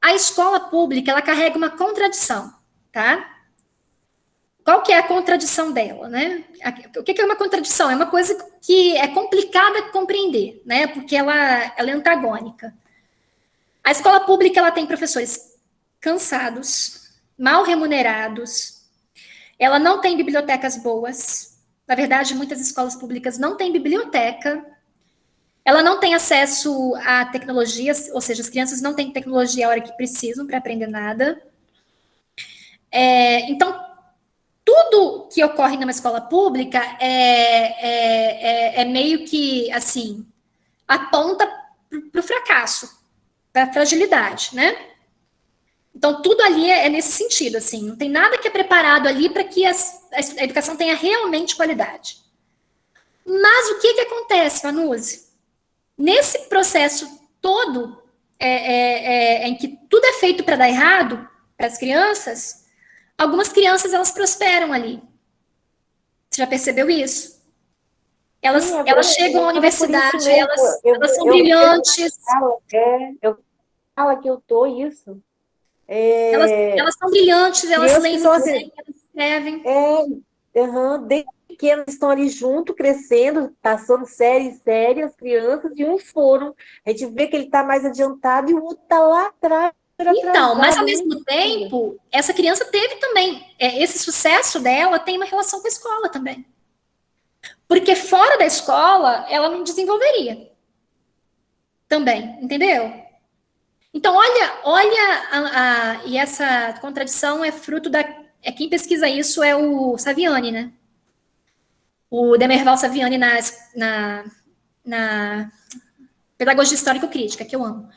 A escola pública, ela carrega uma contradição, tá? Qual que é a contradição dela, né? O que é uma contradição? É uma coisa que é complicada de compreender, né? Porque ela é antagônica. A escola pública, ela tem professores cansados, mal remunerados, ela não tem bibliotecas boas. Na verdade, muitas escolas públicas não têm biblioteca. Ela não tem acesso a tecnologias, ou seja, as crianças não têm tecnologia a hora que precisam para aprender nada. Então, tudo que ocorre numa escola pública é meio que, assim, aponta para o fracasso, para a fragilidade, né? Então, tudo ali é nesse sentido, assim, não tem nada que é preparado ali para que a educação tenha realmente qualidade. Mas o que acontece, Vanuse? Nesse processo todo, em que tudo é feito para dar errado para as crianças, algumas crianças, elas prosperam ali. Você já percebeu isso? Elas chegam à universidade, elas são brilhantes. Eu falo que eu tô isso. Elas são brilhantes, elas leem muito bem, elas escrevem. Desde pequenos estão ali junto, crescendo, passando série em série, as crianças, e uns foram. A gente vê que ele está mais adiantado e o outro está lá atrás. Então, mas ao mesmo tempo, essa criança teve também, esse sucesso dela tem uma relação com a escola também. Porque fora da escola, ela não desenvolveria. Também, entendeu? Então, olha, e essa contradição é fruto quem pesquisa isso é o Saviani, né? O Demerval Saviani na Pedagogia Histórico-Crítica, que eu amo.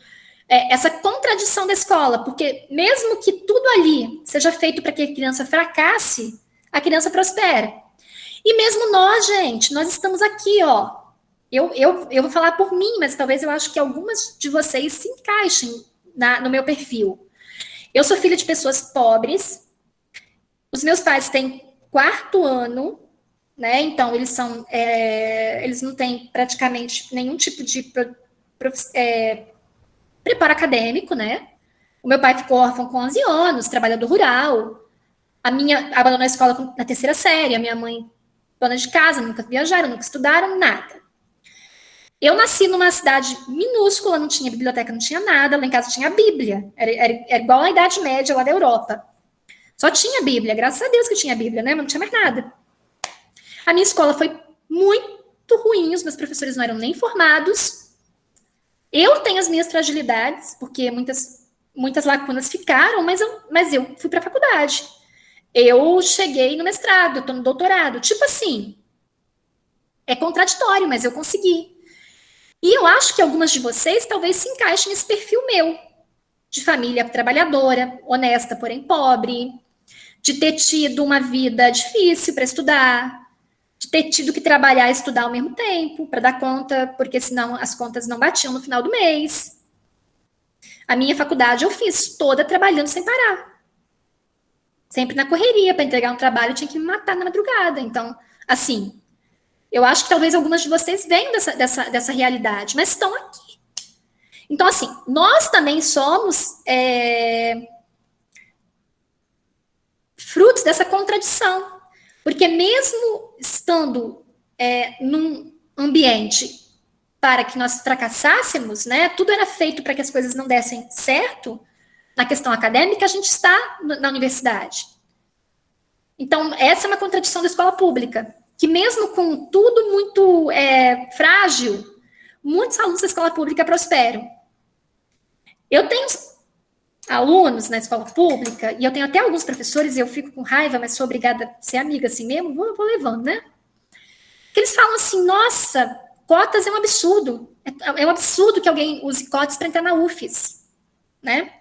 Essa contradição da escola, porque mesmo que tudo ali seja feito para que a criança fracasse, a criança prospera. E mesmo nós, gente, nós estamos aqui, ó. Eu vou falar por mim, mas talvez eu acho que algumas de vocês se encaixem no meu perfil. Eu sou filha de pessoas pobres, os meus pais têm 4º ano, né? Então, eles não têm praticamente nenhum tipo de preparo acadêmico, né? O meu pai ficou órfão com 11 anos, trabalhador rural. A minha abandonou a escola na 3ª série, a minha mãe, dona de casa, nunca viajaram, nunca estudaram, nada. Eu nasci numa cidade minúscula, não tinha biblioteca, não tinha nada, lá em casa tinha a Bíblia, era igual à Idade Média lá da Europa. Só tinha Bíblia, graças a Deus que tinha Bíblia, né? Mas não tinha mais nada. A minha escola foi muito ruim, os meus professores não eram nem formados. Eu tenho as minhas fragilidades, porque muitas lacunas ficaram, mas eu fui para a faculdade. Eu cheguei no mestrado, estou no doutorado. Tipo assim, é contraditório, mas eu consegui. E eu acho que algumas de vocês talvez se encaixem nesse perfil meu, de família trabalhadora, honesta, porém pobre, de ter tido uma vida difícil para estudar, de ter tido que trabalhar e estudar ao mesmo tempo, para dar conta, porque senão as contas não batiam no final do mês. A minha faculdade eu fiz toda trabalhando sem parar. Sempre na correria, para entregar um trabalho, eu tinha que me matar na madrugada. Então, assim, eu acho que talvez algumas de vocês venham dessa realidade, mas estão aqui. Então, assim, nós também somos frutos dessa contradição. Porque mesmo estando num ambiente para que nós fracassássemos, né, tudo era feito para que as coisas não dessem certo, na questão acadêmica, a gente está na universidade. Então, essa é uma contradição da escola pública, que mesmo com tudo muito frágil, muitos alunos da escola pública prosperam. Eu tenho alunos na escola pública, e eu tenho até alguns professores, e eu fico com raiva, mas sou obrigada a ser amiga assim mesmo, vou levando, né? Que eles falam assim, nossa, cotas é um absurdo. É um absurdo que alguém use cotas para entrar na UFES, né?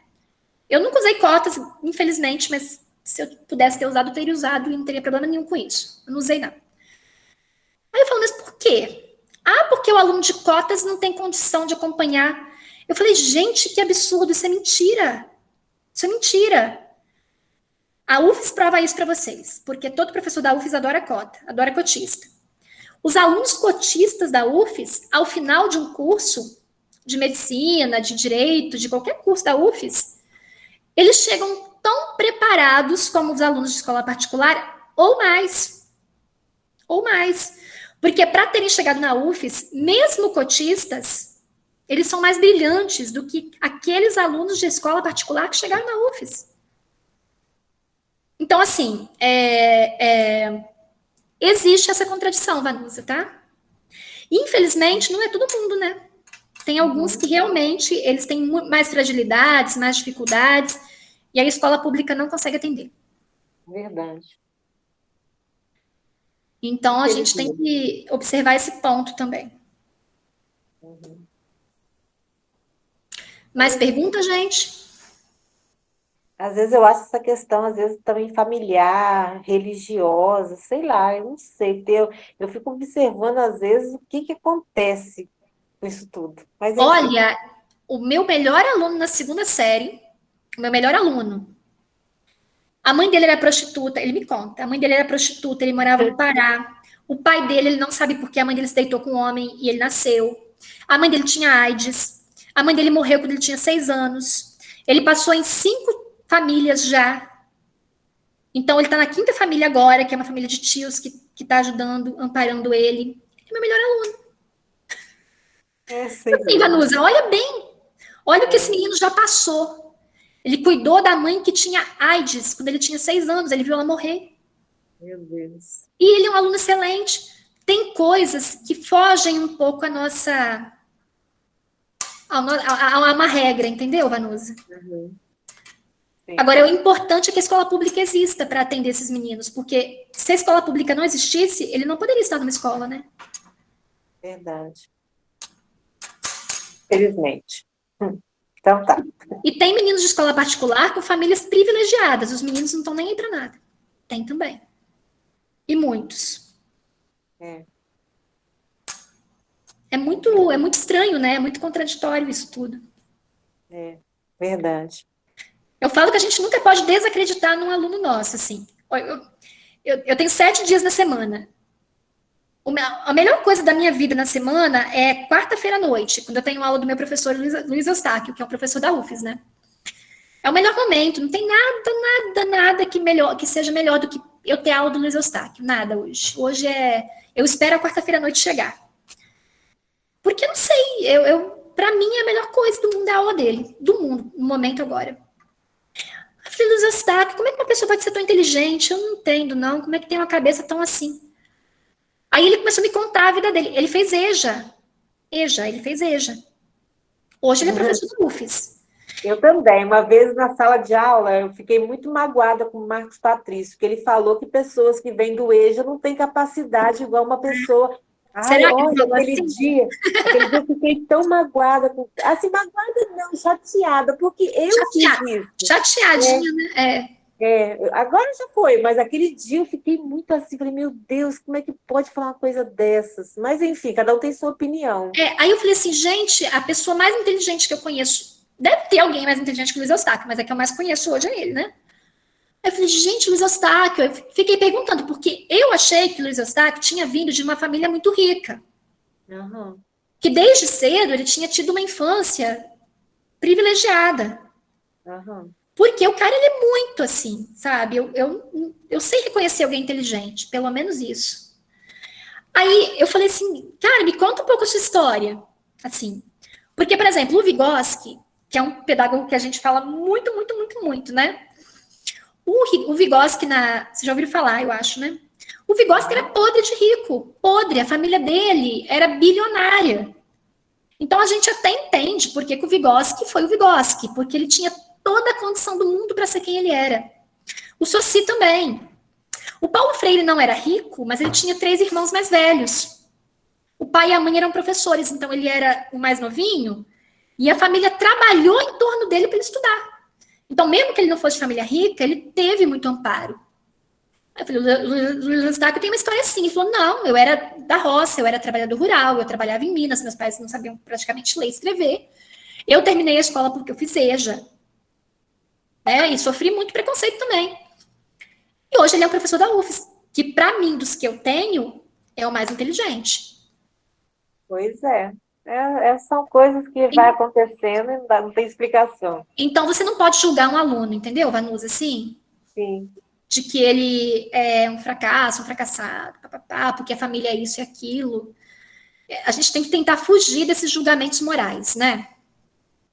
Eu nunca usei cotas, infelizmente, mas se eu pudesse ter usado, eu teria usado e não teria problema nenhum com isso. Eu não usei, não. Aí eu falo, mas por quê? Ah, porque o aluno de cotas não tem condição de acompanhar. Eu falei, gente, que absurdo, isso é mentira. Isso é mentira. A UFES prova isso para vocês, porque todo professor da UFES adora cota, adora cotista. Os alunos cotistas da UFES, ao final de um curso de medicina, de direito, de qualquer curso da UFES, eles chegam tão preparados como os alunos de escola particular, ou mais. Ou mais. Porque para terem chegado na UFES, mesmo cotistas, eles são mais brilhantes do que aqueles alunos de escola particular que chegaram na UFES. Então, assim, existe essa contradição, Vanusa, tá? Infelizmente, não é todo mundo, né? Tem alguns que realmente eles têm mais fragilidades, mais dificuldades, e a escola pública não consegue atender. Verdade. Então, a gente tem que observar esse ponto também. Mais pergunta, gente? Às vezes eu acho essa questão, às vezes, também familiar, religiosa, sei lá, eu não sei. Eu fico observando, às vezes, o que acontece com isso tudo. Mas, enfim. Olha, o meu melhor aluno na segunda série, o meu melhor aluno, a mãe dele era prostituta, ele me conta, a mãe dele era prostituta, ele morava no Pará, o pai dele, ele não sabe por que a mãe dele se deitou com um homem e ele nasceu, a mãe dele tinha AIDS, a mãe dele morreu quando ele tinha 6 anos, ele passou em 5 famílias já, então ele tá na 5ª família agora, que é uma família de tios que tá ajudando, amparando ele, é meu melhor aluno. Assim, Vanusa, olha bem, olha o que esse menino já passou. Ele cuidou da mãe que tinha AIDS quando ele tinha 6 anos, ele viu ela morrer. Meu Deus. E ele é um aluno excelente. Tem coisas que fogem um pouco a uma regra, entendeu, Vanusa? Uhum. Agora, o importante é que a escola pública exista para atender esses meninos, porque se a escola pública não existisse, ele não poderia estar numa escola, né? Verdade. Felizmente. Então tá. E tem meninos de escola particular com famílias privilegiadas. Os meninos não estão nem aí para nada. Tem também. E muitos. É muito estranho, né? É muito contraditório isso tudo. É, verdade. Eu falo que a gente nunca pode desacreditar num aluno nosso, assim. Eu tenho 7 dias na semana. A melhor coisa da minha vida na semana é quarta-feira à noite, quando eu tenho aula do meu professor Luiz Eustáquio, que é um professor da UFES, né? É o melhor momento, não tem nada que seja melhor do que eu ter aula do Luiz Eustáquio, nada hoje. Hoje eu espero a quarta-feira à noite chegar. Porque eu não sei, pra mim é a melhor coisa do mundo é a aula dele, do mundo, no momento agora. Eu falei, Luiz Eustáquio, como é que uma pessoa pode ser tão inteligente? Eu não entendo, não, como é que tem uma cabeça tão assim? Aí ele começou a me contar a vida dele. Ele fez EJA. Ele fez EJA. Hoje ele é professor do UFES. Eu também. Uma vez na sala de aula, eu fiquei muito magoada com o Marcos Patrício, porque ele falou que pessoas que vêm do EJA não têm capacidade igual uma pessoa... Será que ele falou aquele assim? dia eu fiquei tão magoada. Assim, magoada não, chateada, porque eu fiz isso. Chateadinha, né? Agora já foi, mas aquele dia eu fiquei muito assim, falei, meu Deus, como é que pode falar uma coisa dessas? Mas enfim, cada um tem sua opinião. Aí eu falei assim, gente, a pessoa mais inteligente que eu conheço, deve ter alguém mais inteligente que o Luiz Eustáquio, mas é que eu mais conheço hoje é ele, né? Aí eu falei, gente, Luiz Eustáquio, eu fiquei perguntando, porque eu achei que o Luiz Eustáquio tinha vindo de uma família muito rica. Uhum. Que desde cedo ele tinha tido uma infância privilegiada. Uhum. Porque o cara, ele é muito assim, sabe? Eu sei reconhecer alguém inteligente, pelo menos isso. Aí eu falei assim, cara, me conta um pouco a sua história. Assim, porque, por exemplo, o Vygotsky, que é um pedagogo que a gente fala muito, né? O Vygotsky, você já ouviu falar, eu acho, né? O Vygotsky era podre de rico, podre. A família dele era bilionária. Então, a gente até entende por que o Vygotsky foi o Vygotsky, porque ele tinha toda a condição do mundo para ser quem ele era. O Saussure também. O Paulo Freire não era rico, mas ele tinha 3 irmãos mais velhos. O pai e a mãe eram professores, então ele era o mais novinho, e a família trabalhou em torno dele para ele estudar. Então, mesmo que ele não fosse de família rica, ele teve muito amparo. Aí eu falei, o Luiz Eustáquio tem uma história assim. Ele falou, não, eu era da roça, eu era trabalhador rural, eu trabalhava em Minas, meus pais não sabiam praticamente ler e escrever. Eu terminei a escola porque eu fiz EJA. E sofri muito preconceito também. E hoje ele é um professor da UFES, que para mim, dos que eu tenho, é o mais inteligente. Pois é. São coisas que vai acontecendo e não tem explicação. Então, você não pode julgar um aluno, entendeu, Vanusa, assim? Sim. De que ele é um fracasso, um fracassado, porque a família é isso e aquilo. A gente tem que tentar fugir desses julgamentos morais, né?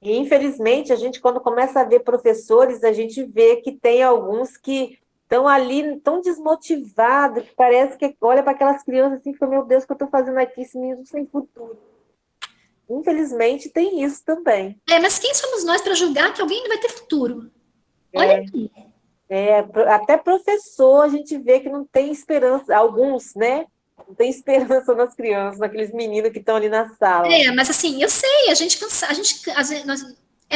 E, infelizmente, a gente, quando começa a ver professores, a gente vê que tem alguns que estão ali tão desmotivados, que parece que olha para aquelas crianças assim e fala, meu Deus, o que eu estou fazendo aqui? Esse menino sem futuro. Infelizmente, tem isso também. Mas quem somos nós para julgar que alguém não vai ter futuro? Olha aqui. Até professor, a gente vê que não tem esperança. Alguns, né? Não tem esperança nas crianças, naqueles meninos que estão ali na sala. Mas assim, eu sei, a gente cansa,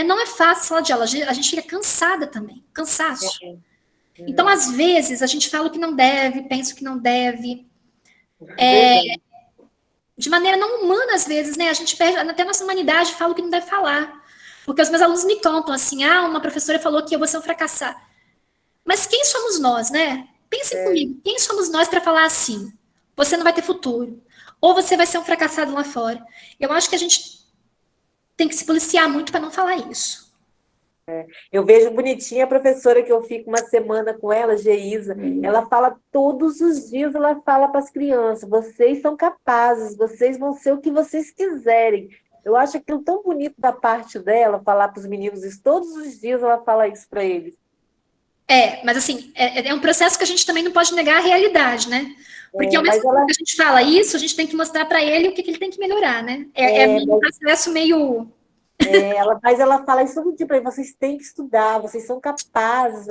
não é fácil sala de aula, a gente fica cansada também, cansaço. Então, às vezes, a gente fala o que não deve, pensa o que não deve. De maneira não humana, às vezes, né? A gente perde até a nossa humanidade, fala o que não deve falar. Porque os meus alunos me contam assim, uma professora falou que eu vou ser um fracassado. Mas quem somos nós, né? Pense comigo, quem somos nós para falar assim? Você não vai ter futuro. Ou você vai ser um fracassado lá fora. Eu acho que a gente tem que se policiar muito para não falar isso. Eu vejo bonitinha a professora que eu fico uma semana com ela, Geisa. Ela fala todos os dias, ela fala para as crianças, vocês são capazes, vocês vão ser o que vocês quiserem. Eu acho aquilo tão bonito da parte dela, falar para os meninos isso. Todos os dias ela fala isso para eles. Mas assim, é um processo que a gente também não pode negar a realidade, né? Porque ao mesmo tempo que a gente fala isso, a gente tem que mostrar para ele o que ele tem que melhorar, né? Um processo meio... Mas ela fala isso todo dia para eles, vocês têm que estudar, vocês são capazes,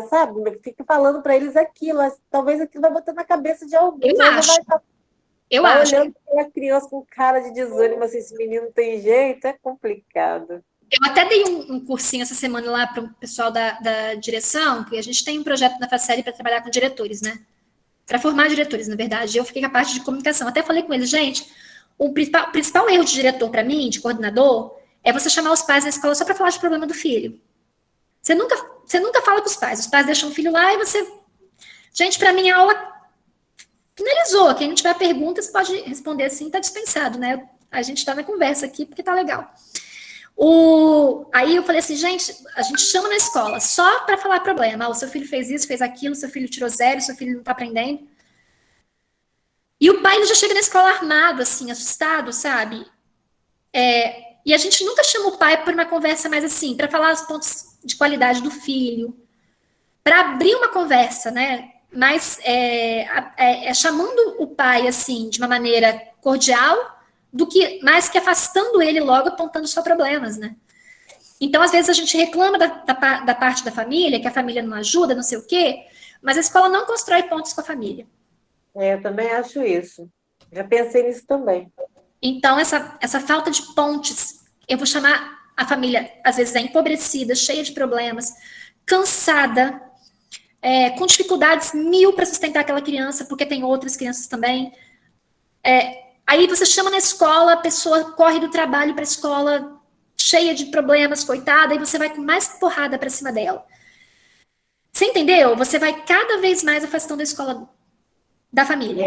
sabe? Fica falando para eles aquilo, talvez aquilo vai botar na cabeça de alguém. Eu acho. Olhando para a criança com cara de desânimo, assim, esse menino tem jeito, é complicado. Eu até dei um cursinho essa semana lá para o pessoal da direção, porque a gente tem um projeto na Faceli para trabalhar com diretores, né? Para formar diretores, na verdade. Eu fiquei com a parte de comunicação. Até falei com eles, gente, o principal erro de diretor para mim, de coordenador, é você chamar os pais na escola só para falar de problema do filho. Você nunca fala com os pais deixam o filho lá e você... Gente, para mim a aula finalizou. Quem não tiver perguntas pode responder assim, tá dispensado, né? A gente está na conversa aqui porque tá legal. Aí eu falei assim, gente, a gente chama na escola só para falar problema. O seu filho fez isso, fez aquilo, seu filho tirou 0, seu filho não tá aprendendo. E o pai ele já chega na escola armado, assim, assustado, sabe? E a gente nunca chama o pai por uma conversa mais assim, para falar os pontos de qualidade do filho, para abrir uma conversa, né? Mas chamando o pai, assim, de uma maneira cordial, mais que afastando ele logo, apontando só problemas, né? Então, às vezes, a gente reclama da parte da família, que a família não ajuda, não sei o quê, mas a escola não constrói pontos com a família. Eu também acho isso. Já pensei nisso também. Então, essa falta de pontes, eu vou chamar a família, às vezes, empobrecida, cheia de problemas, cansada, com dificuldades 1000 para sustentar aquela criança, porque tem outras crianças também. Aí você chama na escola, a pessoa corre do trabalho para a escola, cheia de problemas, coitada, e você vai com mais porrada para cima dela. Você entendeu? Você vai cada vez mais afastando a escola da família.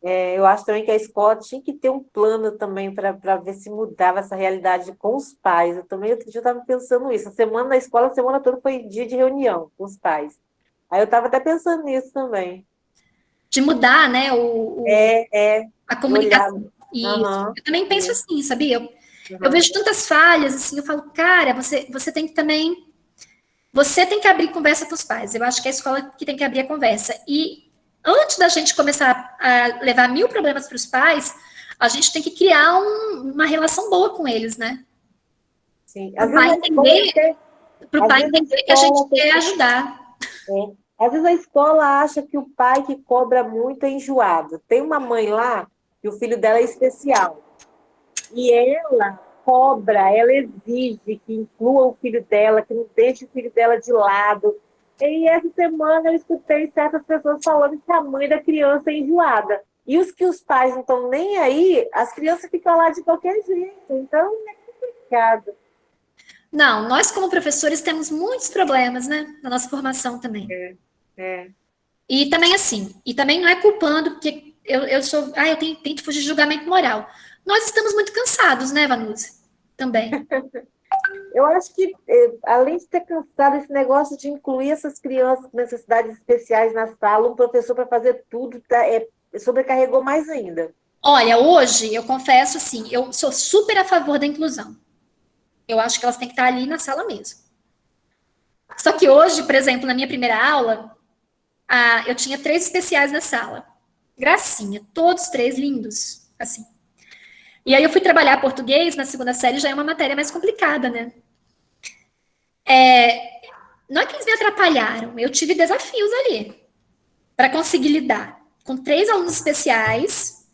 Eu acho também que a escola tinha que ter um plano também para ver se mudava essa realidade com os pais. Eu também já estava pensando isso. A semana na escola, a semana toda foi dia de reunião com os pais. Aí eu estava até pensando nisso também. De mudar, né, a comunicação. Isso. Eu também penso assim, sabia? Eu vejo tantas falhas, assim, eu falo, cara, você tem que também... Você tem que abrir conversa com os pais. Eu acho que é a escola que tem que abrir a conversa. E antes da gente começar a levar 1000 problemas para os pais, a gente tem que criar uma relação boa com eles, né? Sim. Para o pai entender que a gente quer ajudar. Às vezes a escola acha que o pai que cobra muito é enjoado. Tem uma mãe lá que o filho dela é especial. E ela cobra, ela exige que inclua o filho dela, que não deixe o filho dela de lado. E essa semana eu escutei certas pessoas falando que a mãe da criança é enjoada. E os pais não estão nem aí, as crianças ficam lá de qualquer jeito. Então é complicado. Não, nós como professores temos muitos problemas, né? Na nossa formação também. E também assim, e também não é culpando, porque eu tento fugir de julgamento moral. Nós estamos muito cansados, né, Vanusa? Também. Eu acho que, além de ter cansado esse negócio de incluir essas crianças com necessidades especiais na sala, um professor para fazer tudo sobrecarregou mais ainda. Olha, hoje, eu confesso assim, eu sou super a favor da inclusão. Eu acho que elas têm que estar ali na sala mesmo. Só que hoje, por exemplo, na minha primeira aula, eu tinha 3 especiais na sala. Gracinha, todos 3 lindos, assim. E aí eu fui trabalhar português na segunda série, já é uma matéria mais complicada, né? Não é que eles me atrapalharam, eu tive desafios ali para conseguir lidar com 3 alunos especiais,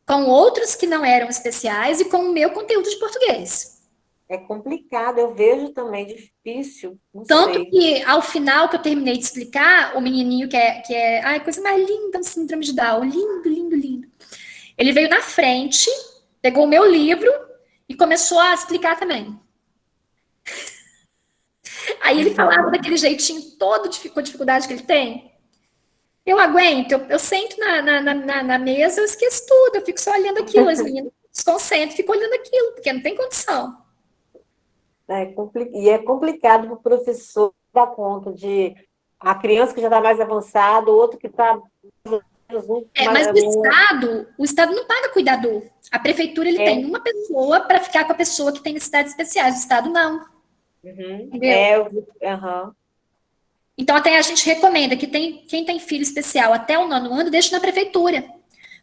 com outros que não eram especiais e com o meu conteúdo de português. É complicado, eu vejo também, difícil. Tanto que, ao final que eu terminei de explicar, o menininho que é a coisa mais linda do síndrome de Down, lindo, lindo, lindo. Ele veio na frente, pegou o meu livro e começou a explicar também. Aí ele falava daquele jeitinho todo com a dificuldade que ele tem. Eu aguento, eu sento na mesa, eu esqueço tudo, eu fico só olhando aquilo, as meninas desconcentram, fico olhando aquilo, porque não tem condição. E é complicado para o professor dar conta de a criança que já está mais avançada, o outro que está... Mas o Estado não paga cuidador. A prefeitura ele tem uma pessoa para ficar com a pessoa que tem necessidades especiais, o Estado não. Entendeu? Então, até a gente recomenda que quem tem filho especial até o 9º ano, deixe na prefeitura,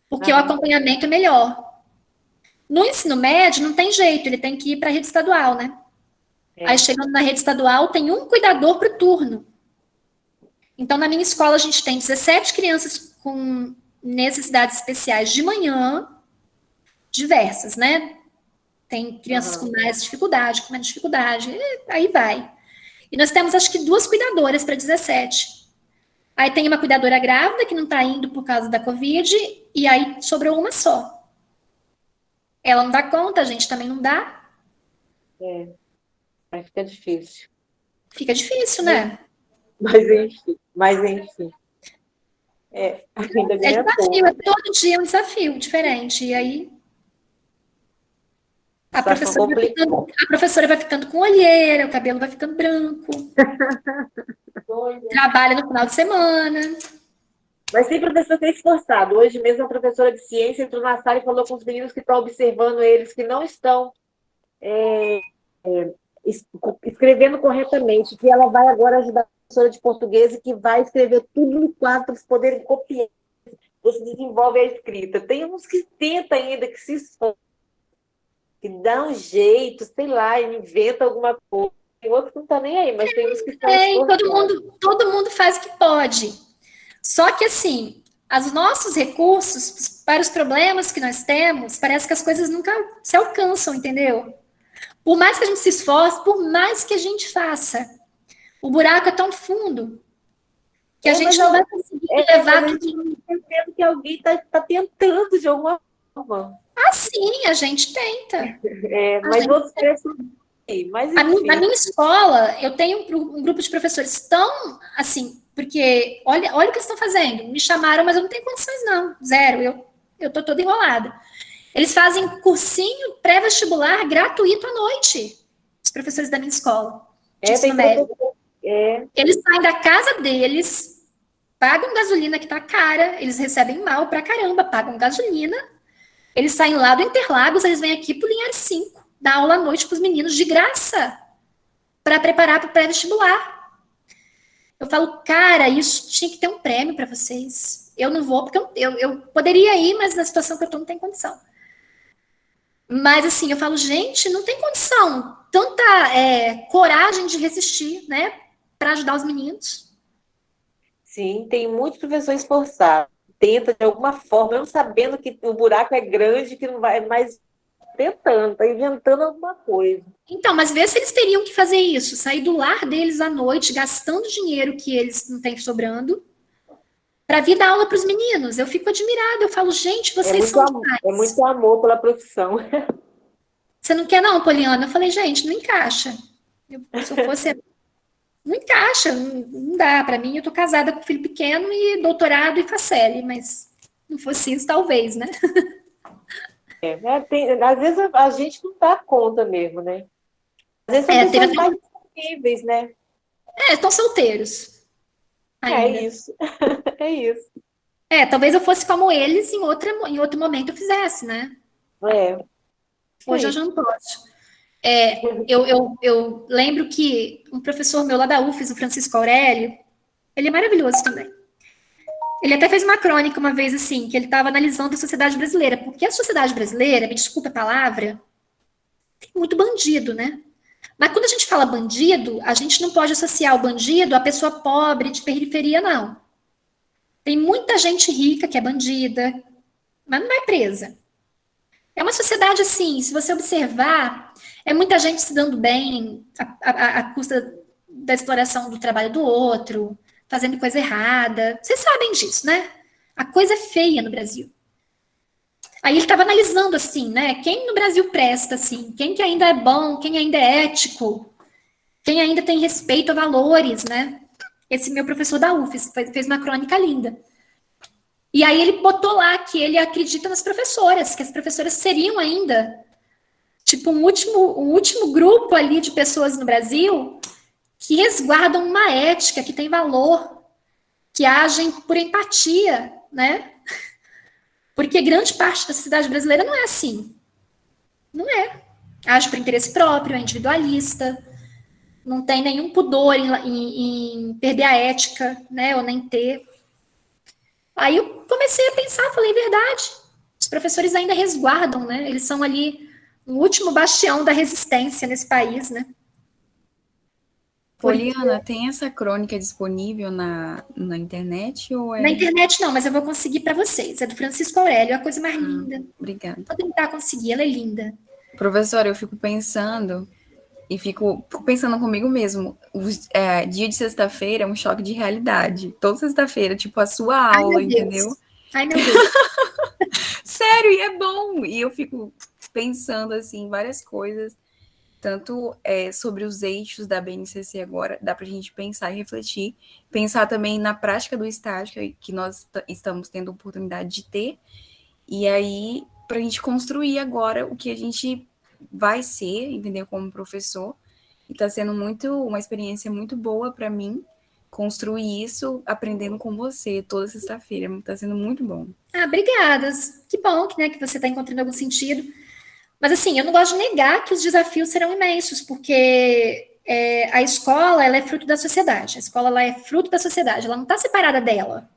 porque o acompanhamento é melhor. No ensino médio, não tem jeito, ele tem que ir para a rede estadual, né? Aí, chegando na rede estadual, tem um cuidador por turno. Então, na minha escola, a gente tem 17 crianças com necessidades especiais de manhã, diversas, né? Tem crianças com mais dificuldade, com menos dificuldade, aí vai. E nós temos, acho que, 2 cuidadoras para 17. Aí tem uma cuidadora grávida, que não está indo por causa da Covid, e aí sobrou uma só. Ela não dá conta, a gente também não dá. Aí fica difícil. Fica difícil, né? Mas enfim. Ainda desafio, é todo dia um desafio diferente. E aí a professora vai ficando com olheira, o cabelo vai ficando branco. Trabalha no final de semana. Mas tem professor que é esforçado. Hoje mesmo a professora de ciência entrou na sala e falou com os meninos que estão observando eles, que não estão escrevendo corretamente, que ela vai agora ajudar a professora de português e que vai escrever tudo no quadro para eles poderem copiar. Você desenvolve a escrita. Tem uns que tentam ainda, que se esforçam, que dá um jeito, sei lá, inventa alguma coisa. Tem outros que não estão nem aí, mas tem uns que estão todo mundo faz o que pode. Só que, assim, os nossos recursos para os problemas que nós temos, parece que as coisas nunca se alcançam, entendeu? Por mais que a gente se esforce, por mais que a gente faça, o buraco é tão fundo que a gente não vai conseguir levar tudo. Eu entendo que alguém está tentando de alguma forma. Sim, a gente tenta. Mas outros crescem. Na minha escola, eu tenho um grupo de professores tão, assim, porque olha o que eles estão fazendo. Me chamaram, mas eu não tenho condições, não. Zero. Eu tô toda enrolada. Eles fazem cursinho pré-vestibular gratuito à noite. Os professores da minha escola. Eles saem da casa deles, pagam gasolina que tá cara, eles recebem mal pra caramba, pagam gasolina. Eles saem lá do Interlagos, eles vêm aqui pro Linhares 5, dar aula à noite pros meninos de graça, para preparar para o pré-vestibular. Eu falo, cara, isso tinha que ter um prêmio para vocês. Eu não vou, porque eu poderia ir, mas na situação que eu tô não tem condição. Mas, assim, eu falo, gente, não tem condição, tanta coragem de resistir, né, para ajudar os meninos. Sim, tem muitos professores esforçados. Tenta de alguma forma, mesmo sabendo que o buraco é grande, que não vai, mas tentando, tá inventando alguma coisa. Então, mas vê se eles teriam que fazer isso, sair do lar deles à noite, gastando dinheiro que eles não têm sobrando, para vir dar aula para os meninos. Eu fico admirada, eu falo, gente, vocês são demais. É muito amor pela profissão. Você não quer não, Poliana? Eu falei, gente, não encaixa. Se eu fosse... Não encaixa, não dá. Para mim, eu tô casada com filho pequeno e doutorado e facele, mas não fosse isso, talvez, né? Às vezes a gente não dá conta mesmo, né? Às vezes são pessoas mais disponíveis, né? Estão solteiros. Ainda. É isso. É isso. Talvez eu fosse como eles em outro momento eu fizesse, né? Hoje eu já não posso. Eu lembro que um professor meu lá da UFES, o Francisco Aurélio, ele é maravilhoso também. Ele até fez uma crônica uma vez, assim, que ele estava analisando a sociedade brasileira, porque a sociedade brasileira, me desculpa a palavra, tem muito bandido, né? Mas quando a gente fala bandido, a gente não pode associar o bandido à pessoa pobre de periferia, não. Tem muita gente rica que é bandida, mas não vai presa. É uma sociedade assim, se você observar, é muita gente se dando bem à custa da exploração do trabalho do outro, fazendo coisa errada. Vocês sabem disso, né? A coisa é feia no Brasil. Aí ele estava analisando assim, né? Quem no Brasil presta, assim? Quem que ainda é bom, quem ainda é ético, quem ainda tem respeito a valores, né? Esse meu professor da UFES fez uma crônica linda. E aí ele botou lá que ele acredita nas professoras, que as professoras seriam ainda, tipo, um último grupo ali de pessoas no Brasil que resguardam uma ética, que tem valor, que agem por empatia, né? Porque grande parte da sociedade brasileira não é assim. Não é. Age por interesse próprio, é individualista, não tem nenhum pudor em perder a ética, né? Ou nem ter. Aí eu comecei a pensar, falei, verdade. Os professores ainda resguardam, né? Eles são ali o último bastião da resistência nesse país, né? Poliana, tem essa crônica disponível na internet ou é... Na internet não, mas eu vou conseguir para vocês. É do Francisco Aurélio, é a coisa mais linda. Obrigada. Vou tentar conseguir, ela é linda. Professora, eu fico pensando pensando comigo mesmo. Dia de sexta-feira é um choque de realidade. Toda sexta-feira, tipo, a sua aula, entendeu? Ai, meu Deus. Sério, e é bom. E eu fico pensando, assim, várias coisas, tanto sobre os eixos da BNCC agora, dá pra gente pensar e refletir, pensar também na prática do estágio que nós estamos tendo oportunidade de ter, e aí, pra gente construir agora o que a gente vai ser, entendeu, como professor, e tá sendo uma experiência muito boa para mim, construir isso aprendendo com você toda sexta-feira, tá sendo muito bom. Obrigada, que bom né, que você está encontrando algum sentido, mas assim, eu não gosto de negar que os desafios serão imensos, porque a escola, ela é fruto da sociedade, a escola ela é fruto da sociedade, ela não está separada dela,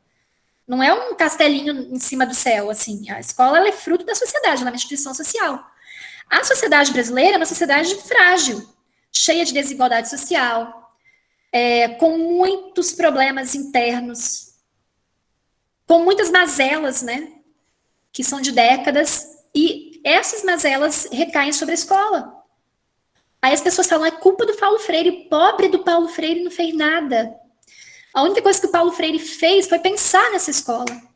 não é um castelinho em cima do céu, assim, a escola ela é fruto da sociedade, ela é uma instituição social. A sociedade brasileira é uma sociedade frágil, cheia de desigualdade social, com muitos problemas internos, com muitas mazelas, né, que são de décadas, e essas mazelas recaem sobre a escola. Aí as pessoas falam, é culpa do Paulo Freire, pobre do Paulo Freire não fez nada. A única coisa que o Paulo Freire fez foi pensar nessa escola.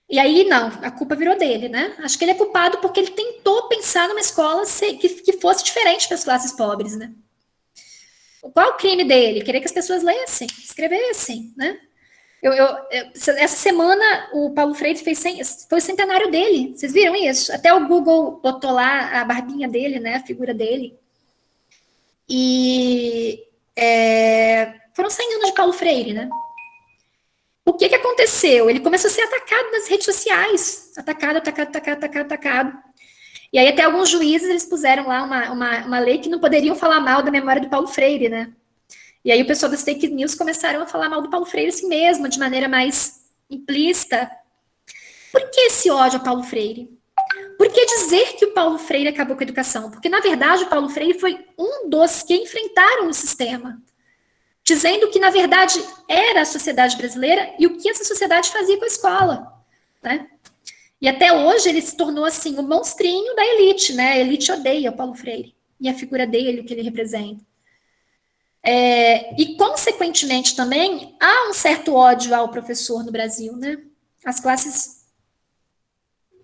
E aí, não, a culpa virou dele, né? Acho que ele é culpado porque ele tentou pensar numa escola que fosse diferente para as classes pobres, né? Qual é o crime dele? Querer que as pessoas lessem, escrevessem, né? Essa semana, o Paulo Freire foi o centenário dele. Vocês viram isso? Até o Google botou lá a barbinha dele, né? A figura dele. E foram 100 anos de Paulo Freire, né? O que aconteceu? Ele começou a ser atacado nas redes sociais. Atacado. E aí até alguns juízes, eles puseram lá uma lei que não poderiam falar mal da memória do Paulo Freire, né? E aí o pessoal das fake news começaram a falar mal do Paulo Freire assim mesmo, de maneira mais implícita. Por que esse ódio a Paulo Freire? Por que dizer que o Paulo Freire acabou com a educação? Porque, na verdade, o Paulo Freire foi um dos que enfrentaram o sistema, dizendo que, na verdade, era a sociedade brasileira e o que essa sociedade fazia com a escola, né? E até hoje ele se tornou, assim, o monstrinho da elite, né? A elite odeia o Paulo Freire e a figura dele, o que ele representa. E, consequentemente, também, há um certo ódio ao professor no Brasil, né? As classes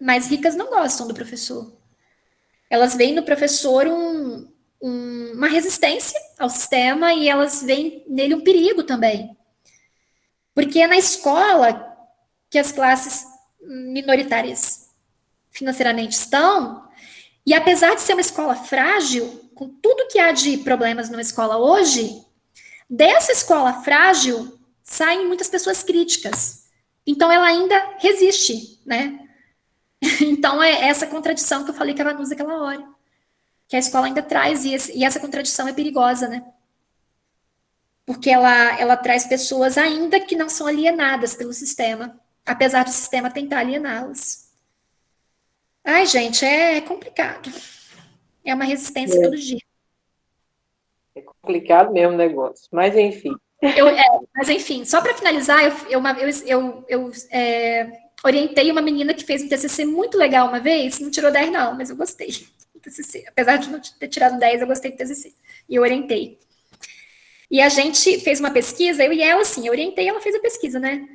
mais ricas não gostam do professor. Elas veem no professor uma resistência ao sistema e elas veem nele um perigo também. Porque é na escola que as classes minoritárias financeiramente estão, e apesar de ser uma escola frágil, com tudo que há de problemas numa escola hoje, dessa escola frágil saem muitas pessoas críticas. Então ela ainda resiste, né? Então é essa contradição que eu falei que a Vanusa aquela hora. Que a escola ainda traz, e essa contradição é perigosa, né? Porque ela traz pessoas ainda que não são alienadas pelo sistema, apesar do sistema tentar aliená-las. Ai, gente, é complicado. É uma resistência todo dia. É complicado mesmo o negócio, mas enfim. Mas enfim, só para finalizar, eu orientei uma menina que fez um TCC muito legal uma vez, não tirou 10 não, mas eu gostei do TCC. Apesar de não ter tirado 10, eu gostei do TCC. E eu orientei. E a gente fez uma pesquisa, eu e ela, assim, eu orientei, ela fez a pesquisa, né?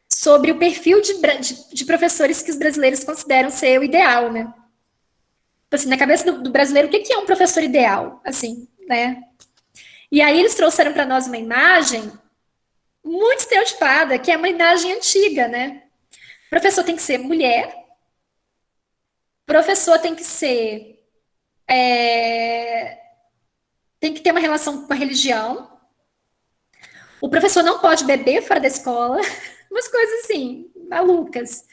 Sobre o perfil de professores que os brasileiros consideram ser o ideal, né? Assim, na cabeça do brasileiro, o que é um professor ideal? Assim, né? E aí eles trouxeram para nós uma imagem muito estereotipada, que é uma imagem antiga, né? Professor tem que ser mulher, professor tem que ser... tem que ter uma relação com a religião, o professor não pode beber fora da escola, umas coisas assim, malucas.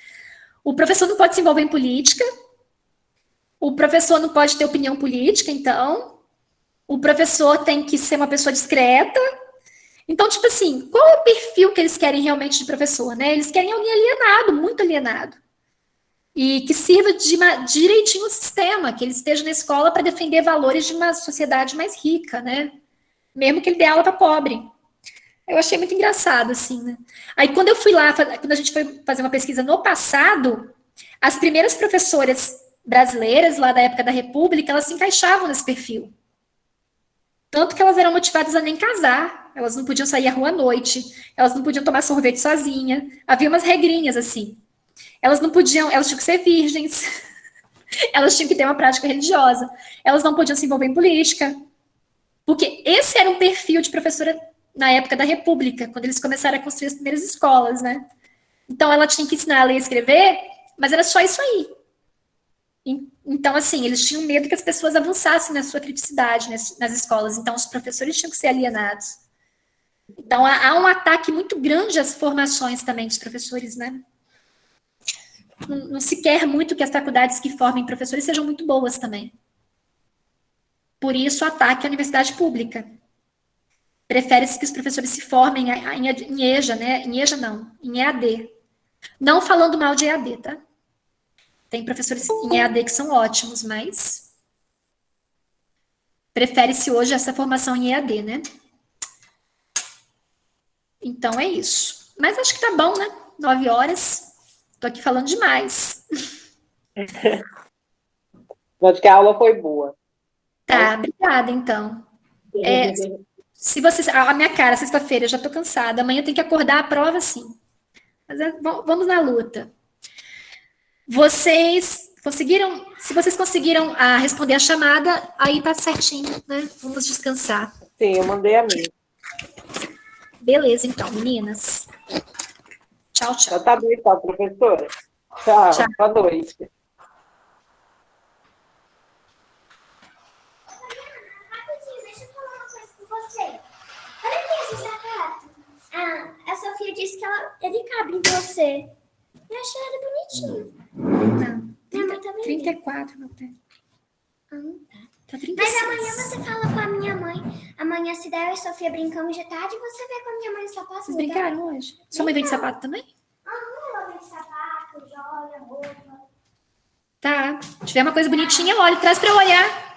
O professor não pode se envolver em política, o professor não pode ter opinião política, então, o professor tem que ser uma pessoa discreta. Então, tipo assim, qual é o perfil que eles querem realmente de professor, né? Eles querem alguém alienado, muito alienado. E que sirva direitinho o sistema, que ele esteja na escola para defender valores de uma sociedade mais rica, né? Mesmo que ele dê aula para pobre. Eu achei muito engraçado, assim, né? Aí, quando eu fui lá, quando a gente foi fazer uma pesquisa no passado, as primeiras professoras brasileiras, lá da época da República, elas se encaixavam nesse perfil. Tanto que elas eram motivadas a nem casar, elas não podiam sair à rua à noite, elas não podiam tomar sorvete sozinha, havia umas regrinhas assim. Elas não podiam, elas tinham que ser virgens, elas tinham que ter uma prática religiosa, elas não podiam se envolver em política, porque esse era um perfil de professora na época da República, quando eles começaram a construir as primeiras escolas, né? Então ela tinha que ensinar a ler e escrever, mas era só isso aí. Então, assim, eles tinham medo que as pessoas avançassem na sua criticidade nas escolas. Então, os professores tinham que ser alienados. Então, há um ataque muito grande às formações também dos professores, né? Não se quer muito que as faculdades que formem professores sejam muito boas também. Por isso, o ataque à universidade pública. Prefere-se que os professores se formem em EJA, né? Em EJA não, em EAD. Não falando mal de EAD, tá? Tem professores em EAD que são ótimos, mas prefere-se hoje essa formação em EAD, né? Então é isso. Mas acho que tá bom, né? 9 horas. Tô aqui falando demais. Acho que a aula foi boa. Tá, obrigada, então. Se vocês... A minha cara, sexta-feira, eu já tô cansada. Amanhã tem que acordar a prova, sim. Mas vamos na luta. Vocês conseguiram? Se vocês conseguiram responder a chamada, aí tá certinho, né? Vamos descansar. Sim, eu mandei a minha. Beleza, então, meninas. Tchau, tchau. Já tá bem, tá, professora? Tchau, Tchau. boa noite. Rapidinho, deixa eu falar uma coisa com você. Olha aqui esse sapato. A Sofia disse que ele cabe em você. Eu achei ele bonitinho. Não. Minha mãe também. 34, meu pé. Tá. Tá 36. Mas amanhã você fala com a minha mãe. Amanhã, se der eu e a Sofia brincamos de tarde, você vê com a minha mãe o sapato. Vocês brincaram hoje? Sua mãe vem de sapato também? Ela vem de sapato, joga, roupa. Tá. Se tiver uma coisa bonitinha, olha, traz pra eu olhar.